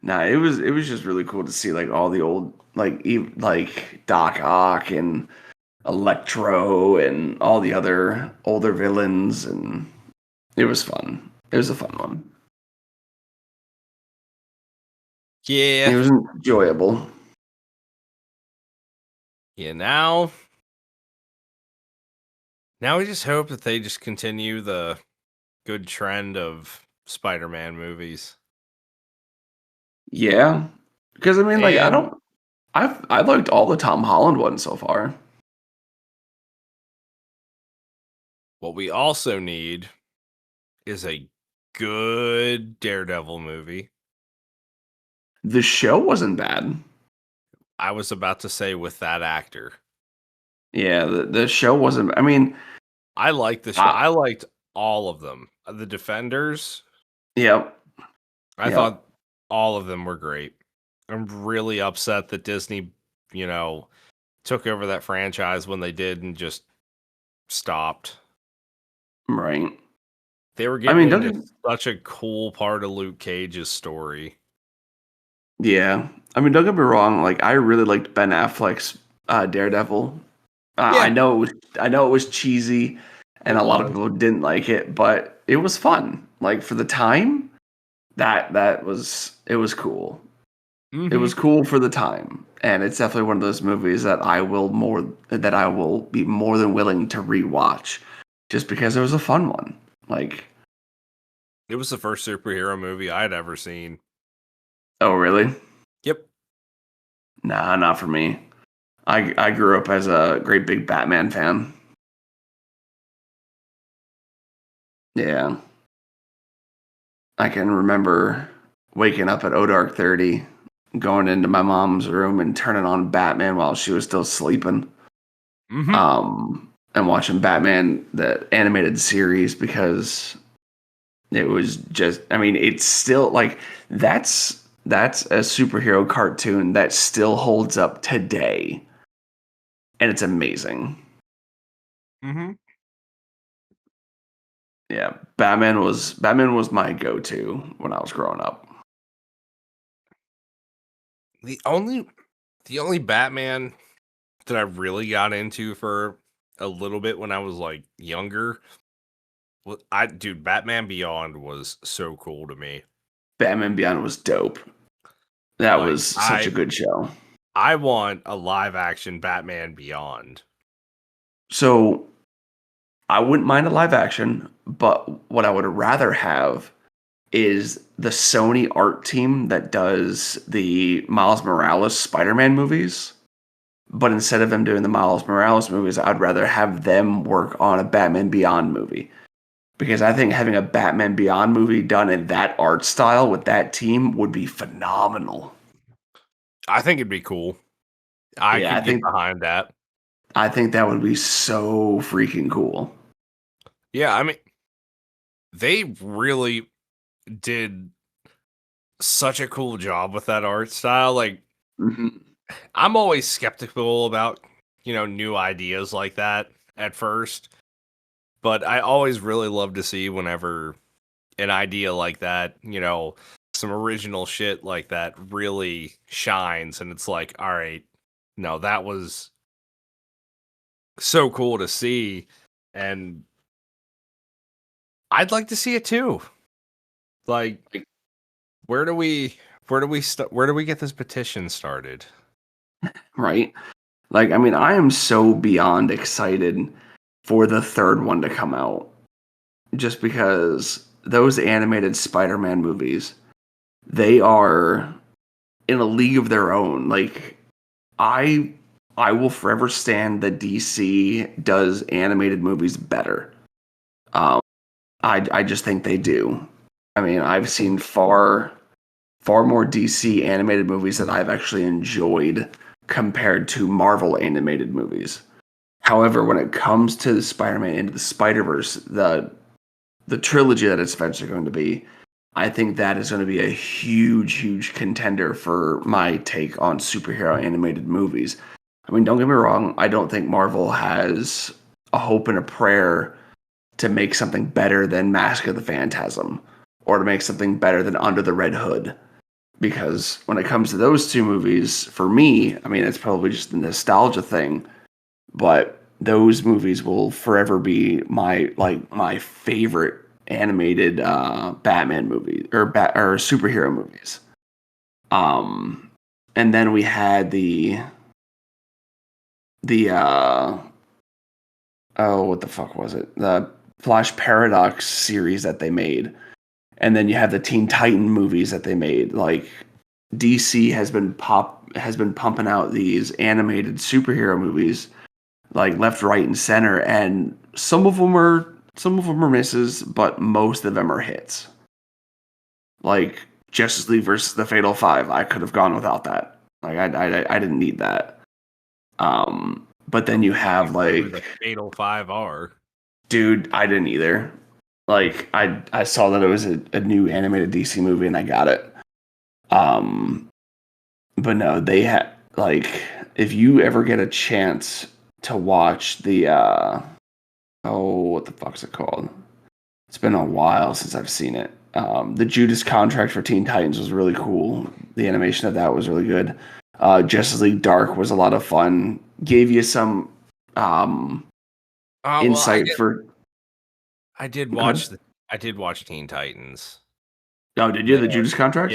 Nah, it was just really cool to see like all the old like Doc Ock and Electro and all the other older villains, and it was fun. It was a fun one. It Yeah. was enjoyable. Yeah, now we just hope that they just continue the good trend of Spider-Man movies. Yeah. Because I mean like And I liked all the Tom Holland ones so far. what we also need is a good Daredevil movie. The show wasn't bad. I was about to say with that actor. Yeah, the show wasn't I mean, I like the show. uh, I liked all of them. The Defenders, yep. I Yep. thought all of them were great. I'm really upset that Disney, you know, took over that franchise when they did and just stopped. Right. They were I getting mean, into don't such a cool part of Luke Cage's story. yeah. I mean, don't get me wrong, like I really liked Ben Affleck's Daredevil. I Yeah, know it was cheesy and it a lot of was. people didn't like it, but it was fun. Like for the time, it was cool. It Hmm. was cool for the time, and it's definitely one of those movies that I will be more than willing to rewatch just because it was a fun one. Like, It was the first superhero movie I'd ever seen. oh really? Yep. Nah, not for me. I grew up as a great big Batman fan. Yeah. I can remember waking up at Odark 30, going into my mom's room and turning on Batman while she was still sleeping. Hmm. And watching Batman the animated series because it was just I mean, it's still like that's a superhero cartoon that still holds up today. And it's amazing. Hmm. Yeah, Batman was my go-to when I was growing up. The only the only Batman that I really got into for a little bit when I was like younger, well, dude, Batman Beyond was so cool to me. Batman Beyond was dope. That Like was such a good show. I want a live action Batman Beyond. So I wouldn't mind a live action, but what I would rather have is the Sony art team that does the Miles Morales Spider-Man movies. But instead of them doing the Miles Morales movies, I'd rather have them work on a Batman Beyond movie. Because I think having a Batman Beyond movie done in that art style with that team would be phenomenal. I think it'd be cool. I Yeah, could get behind that. I think that would be so freaking cool. Yeah, I mean, they really did such a cool job with that art style. Like, Mhm. I'm always skeptical about, new ideas like that at first, but I always really love to see whenever an idea like that, some original shit like that really shines and it's like, all right, no, that was so cool to see and I'd like to see it too. Like where do we where do we get this petition started? Right? Like, I mean, I am so beyond excited for the third one to come out just because those animated Spider-Man movies, they are in a league of their own. Like, I I will forever stand that DC does animated movies better. Um, I just think they do. I mean, I've seen far more DC animated movies that I've actually enjoyed compared to Marvel animated movies. However, when it comes to the Spider-Man into the Spider-Verse, the trilogy that it's eventually going to be, I think that is going to be a huge contender for my take on superhero animated movies. I mean, don't get me wrong, I don't think Marvel has a hope and a prayer to make something better than Mask of the Phantasm or to make something better than Under the Red Hood. Because when it comes to those two movies, for me, I mean, it's probably just a nostalgia thing, but those movies will forever be my favorite animated Batman movie or superhero movies. Um, and then we had the oh, what the fuck was it? The Flash Paradox series that they made, and then you have the Teen Titan movies that they made. Like DC has been pumping out these animated superhero movies like left, right, and center, and some of them are misses, but most of them are hits. Like Justice League versus the Fatal Five, I could have gone without that. Like I didn't need that. But then you have Who the like, Fatal Five are. dude, I didn't either. Like I saw that it was a new animated DC movie and I got it. Um, but no, they had like if you ever get a chance to watch the oh, what the fuck's it called? It's been a while since I've seen it. The Judas Contract for Teen Titans was really cool. The animation of that was really good. Justice League Dark was a lot of fun. Gave you some um, Well, insight for. I did Go ahead. watch I did watch Teen Titans. Oh, did you The the Judas Contract?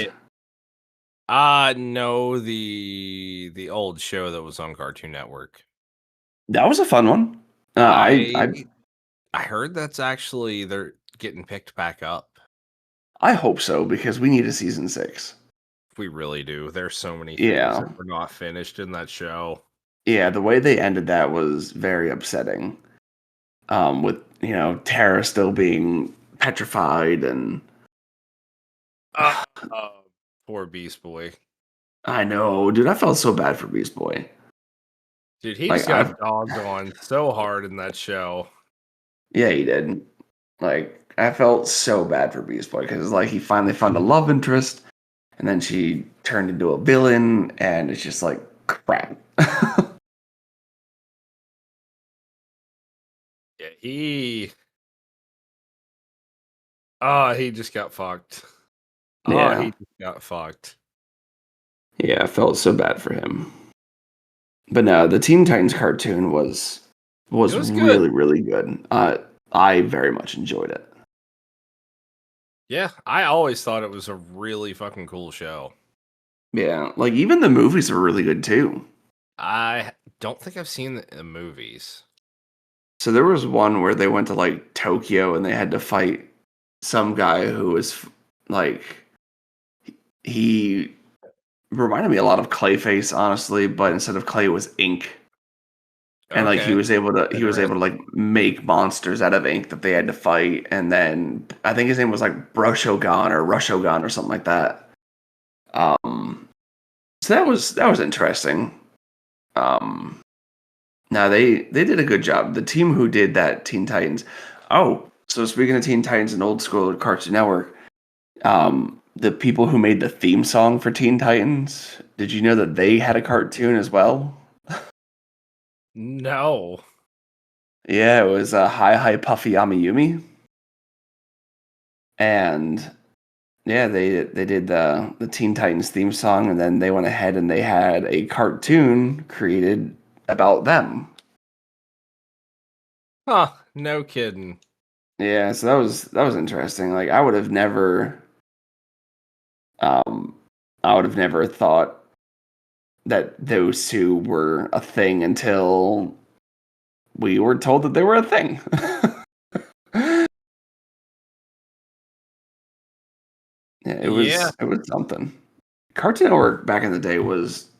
no, the old show that was on Cartoon Network. That was a fun one. I I heard that's actually they're getting picked back up. I hope so because we need a season 6. We really do. There's so many things Yeah, that were not finished in that show. yeah. The way they ended that was very upsetting. With Tara still being petrified and Uh, uh, Poor Beast Boy. I know, dude. I felt so bad for Beast Boy. Dude, he Like just I, got dogged on so hard in that show. yeah, he did. Like I felt so bad for Beast Boy because like he finally found a love interest, and then she turned into a villain, and it's just like crap. Yeah, he just got fucked. Oh, Yeah, he just got fucked. yeah. I felt so bad for him. But no, the Teen Titans cartoon It was was good. really good. I very much enjoyed it. Yeah, I always thought it was a really fucking cool show. Yeah, like even the movies were really good too. I don't think I've seen the movies. So there was one where they went to like Tokyo and they had to fight some guy who was like he reminded me a lot of Clayface, honestly, but instead of clay, it was ink. And like Okay, he was able to interesting. like make monsters out of ink that they had to fight. And then I think his name was like Brushogun or Rushogun or something like that. So that was interesting. Um, No, they did a good job. The team who did that Teen Titans. Oh, so speaking of Teen Titans and old school Cartoon Network, the people who made the theme song for Teen Titans, did you know that they had a cartoon as well? No. Yeah, it was Hi Hi Puffy Amiyumi, and yeah, they did the Teen Titans theme song, and then they went ahead and they had a cartoon created about them. Huh, no kidding. Yeah, so that was interesting. Like um, I would have never thought that those two were a thing until we were told that they were a thing. Yeah, it Yeah, was it was something. Cartoon Network back in the day was,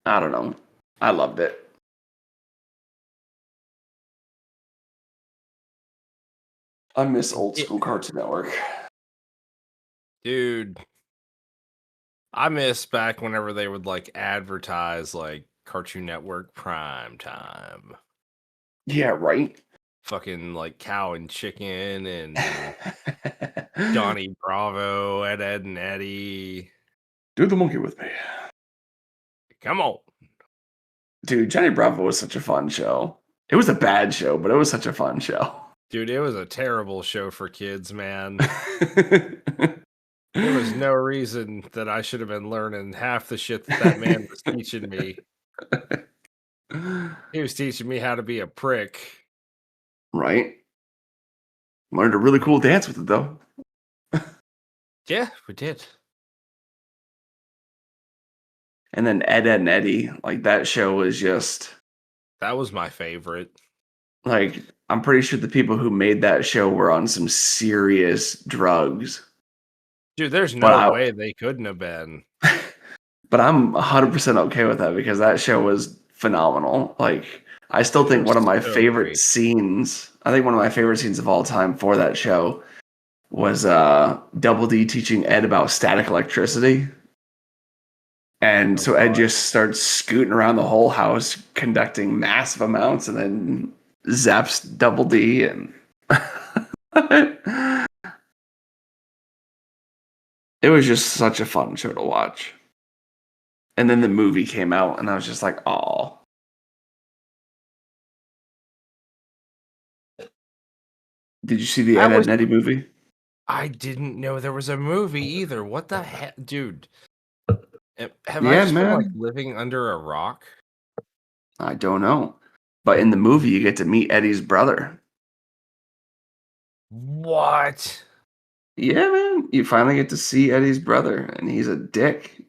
I don't know. I loved it. I miss old yeah, school Cartoon Network. dude. I miss back whenever they would like advertise like Cartoon Network prime time. Yeah, right. Fucking like Cow and Chicken and Johnny Bravo, Ed and Eddie. Do the monkey with me. Come on. Dude, Johnny Bravo was such a fun show. It was a bad show, but it was such a fun show. Dude, it was a terrible show for kids, man. There was no reason that I should have been learning half the shit that that man was teaching me. He was teaching me how to be a prick. Right? Learned a really cool dance with it though. Yeah, we did. And then Ed, and Eddie, like that show was just That was my favorite. like I'm pretty sure the people who made that show were on some serious drugs. Dude, there's But no I way they couldn't have been. but I'm 100% okay with that because that show was phenomenal. Like I still Dude, it think one of was my so favorite great. scenes, I think one of my favorite scenes of all time for that show was Double D teaching Ed about static electricity. And Oh so Ed god. just starts scooting around the whole house, conducting massive amounts, and then zaps Double D. And it was just such a fun show to watch. And then the movie came out, and I was just like, "Oh." Did you see the I Ed, was and Eddie movie? I didn't know there was a movie either. What the heck, dude? Have I Yeah, just been like man. living under a rock? I don't know. But in the movie, you get to meet Eddie's brother. What? Yeah, man. You finally get to see Eddie's brother, and he's a dick.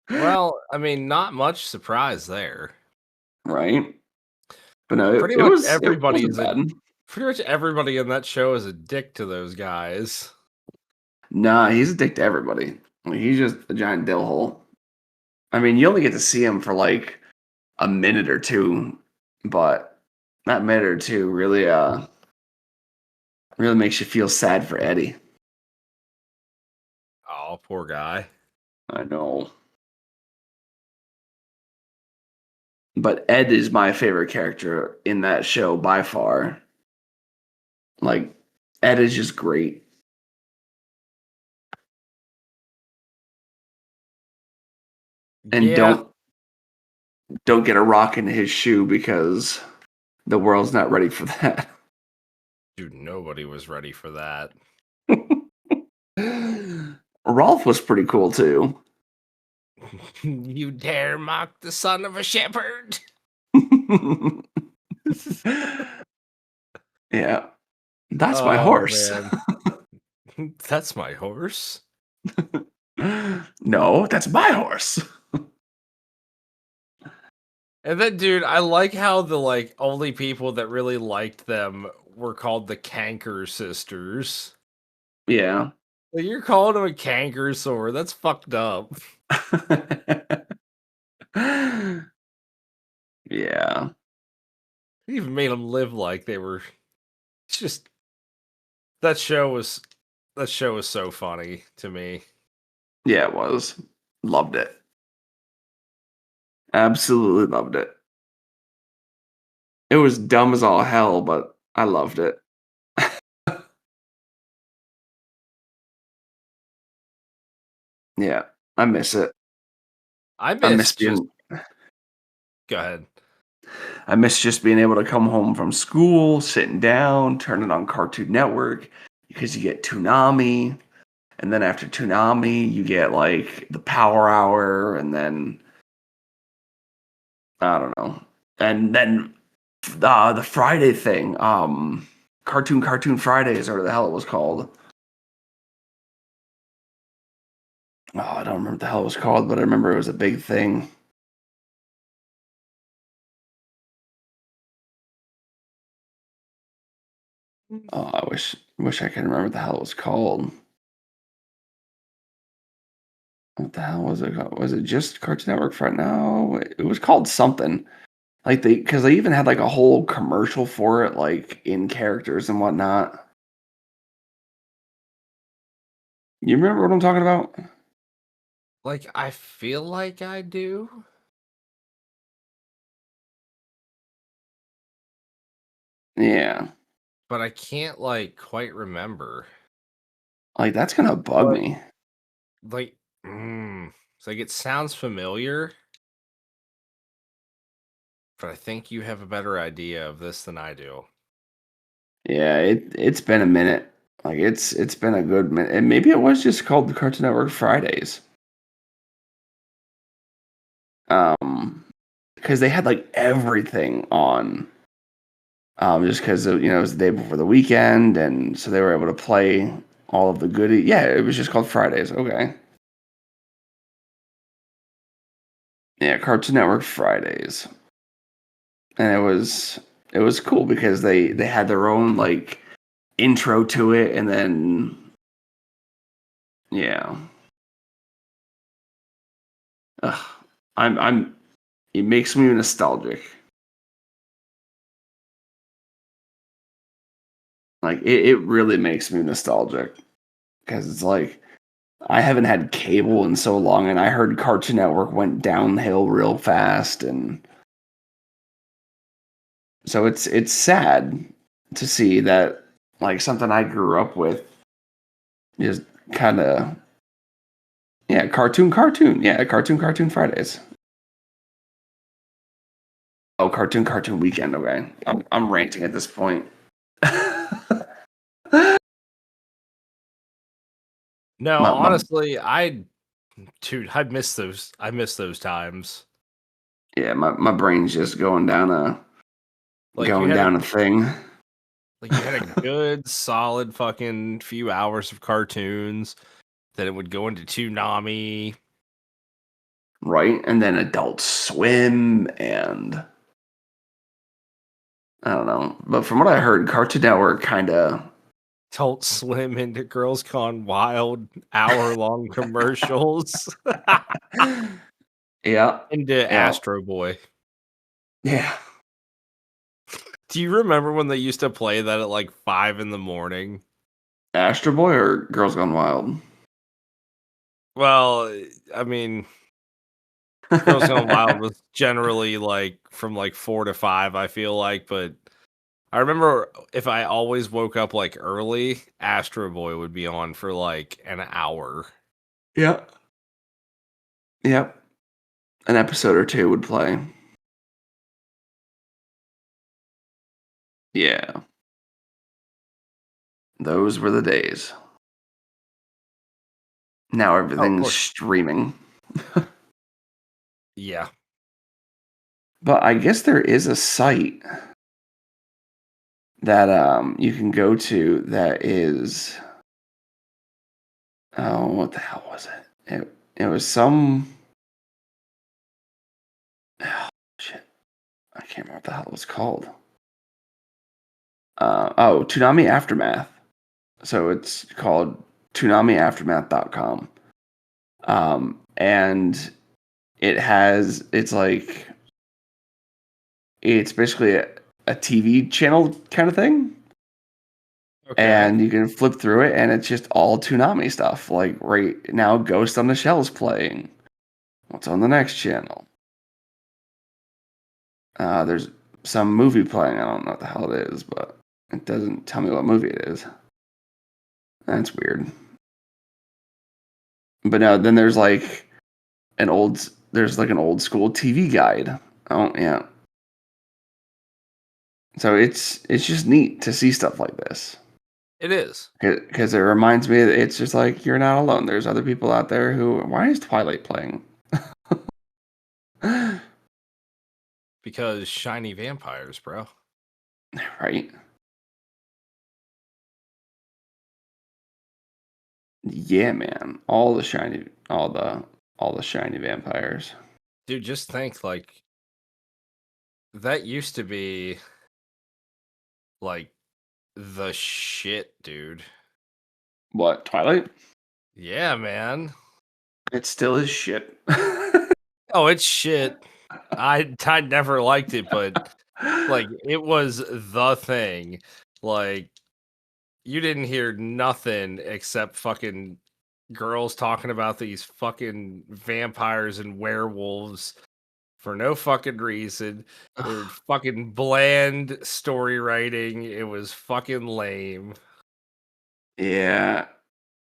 Well, I mean, not much surprise there. Right? But no, Pretty it much was it everybody wasn't is a bad. pretty much everybody in that show is a dick to those guys. Nah, he's a dick to everybody. Like, he's just a giant dill hole. I mean, you only get to see him for like a minute or two, but that minute or two really makes you feel sad for Eddie. Oh, poor guy. I know. But Ed is my favorite character in that show by far. Like Ed is just great. And Yeah, don't get a rock in his shoe because the world's not ready for that. dude, nobody was ready for that. Rolf was pretty cool too. You dare mock the son of a shepherd? Yeah. That's my Oh horse. man, that's my horse. No, that's my horse. And then, dude, I like how the like only people that really liked them were called the Canker Sisters. Yeah. Like, you're calling them a canker sore. That's fucked up. Yeah. It even made them live like they were. It's just that show was so funny to me. Yeah, it was. Loved it. Absolutely loved it. It was dumb as all hell, but I loved it. Yeah, I miss it. I I miss miss just being go ahead. I miss just being able to come home from school, sitting down, turning on Cartoon Network because you get Toonami, and then after Toonami, you get like the Power Hour, and then I don't know, and then the Friday thing, Cartoon Fridays, or whatever the hell it was called. Oh, I don't remember what the hell it was called, but I remember it was a big thing. Oh, I wish I could remember what the hell it was called. What the hell was it called? Was it just Cartoon Network Friday? No, it was called something. Like because they even had like a whole commercial for it, like in characters and whatnot. You remember what I'm talking about? Like, I feel like I do, Yeah, but I can't like quite remember. like that's gonna bug But me. like, it's like it sounds familiar, but I think you have a better idea of this than I do. Yeah, it's been a minute. Like it's been a good minute, and maybe it was just called the Cartoon Network Fridays. Because they had like everything on. Just because it was the day before the weekend, and so they were able to play all of the goodie. Yeah, it was just called Fridays. Okay. Yeah, Cartoon Network Fridays, and it was cool because they had their own like intro to it, and then yeah, Ugh, I'm it makes me nostalgic. Like it really makes me nostalgic because it's like I haven't had cable in so long, and I heard Cartoon Network went downhill real fast, and so it's sad to see that like something I grew up with is kind of yeah, cartoon Fridays. Oh, cartoon weekend. Okay, I'm ranting at this point. my, No, my honestly, dude, I miss those times. yeah, my brain's just Like you going had a down a thing, like you had a good solid fucking few hours of cartoons. Then it would go into Toonami. right? And then Adult Swim, and I don't know, but from what I heard, Cartoon Network kind of Adult Swim into Girls Gone Wild, hour-long commercials, yeah, into yeah, Astro Boy. yeah. Do you remember when they used to play that at like 5 in the morning? Astro Boy or Girls Gone Wild? Well, I mean, Girls Gone Wild was generally like from like 4 to 5, I feel like, but I remember if I always woke up like early, Astro Boy would be on for like an hour. Yep. Yep. An episode or two would play. Yeah. Those were the days. Now Oh, of everything's course. streaming. Yeah. But I guess there is a site that you can go to that is oh, what the hell was it? It was some oh, shit. I can't remember what the hell it was called. Toonami Aftermath. So it's called toonamiaftermath.com. And it's like it's basically a TV channel kind of thing, Okay. and you can flip through it, and it's just all Toonami stuff. Like right now, Ghost on the Shell's playing. What's on the next channel? There's some movie playing. I don't know what the hell it is, but it doesn't tell me what movie it is. That's weird. But no, then there's like an old school TV guide. Oh yeah. So it's just neat to see stuff like this. It is. Because it reminds me that it's just like you're not alone. There's other people out there who. Why is Twilight playing? Because shiny vampires, bro. Right? Yeah, man. All the shiny vampires. Dude, just think like that used to be like the shit, dude. What, Twilight? Yeah, man. It still is shit. Oh, it's shit. I never liked it, but like it was the thing. Like you didn't hear nothing except fucking girls talking about these fucking vampires and werewolves for no fucking reason. It was fucking bland story writing. It was fucking lame. Yeah.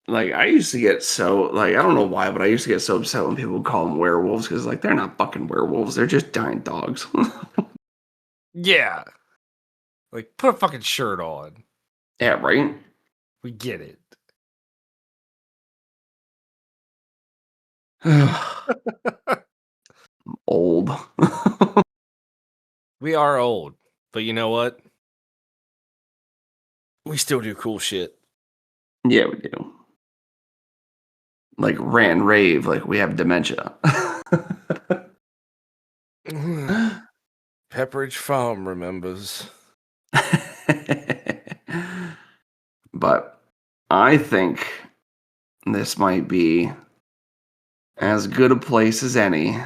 Like I used to get so like I don't know why, but I used to get so upset when people would call them werewolves because like they're not fucking werewolves. They're just giant dogs. Yeah. Like put a fucking shirt on. Yeah, right? We get it. Old. We are old, but you know what? We still do cool shit. Yeah, we do. Like rant rave, like we have dementia. Pepperidge Farm remembers. But I think this might be as good a place as any.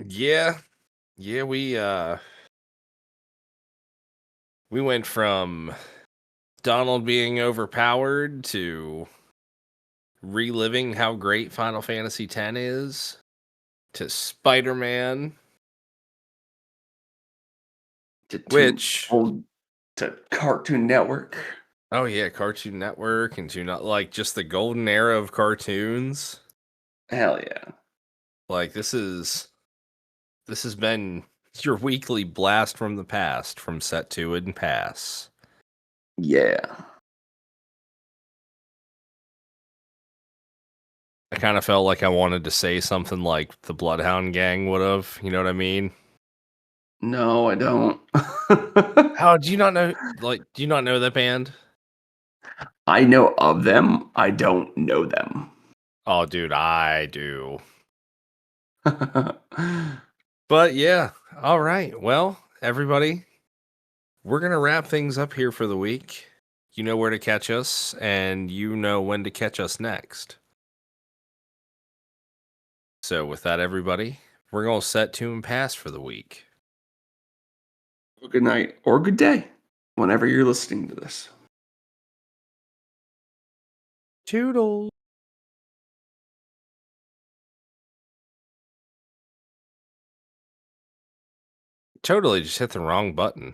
Yeah. Yeah, we went from Donald being overpowered to reliving how great Final Fantasy X is to Spider-Man, which Old to Cartoon Network. oh yeah, Cartoon Network and to not like just the golden era of cartoons. Hell yeah. Like this has been your weekly blast from the past from Set 2 and Pass. Yeah. I kind of felt like I wanted to say something like the Bloodhound Gang would have, you know what I mean? No, I don't. How do you not know do you not know that band? I know of them. I don't know them. Oh dude, I do. But yeah, all right. Well, everybody, we're going to wrap things up here for the week. You know where to catch us, and you know when to catch us next. So, with that, everybody, we're going to set to and pass for the week. Good night or good day, whenever you're listening to this. Toodle. Totally just hit the wrong button.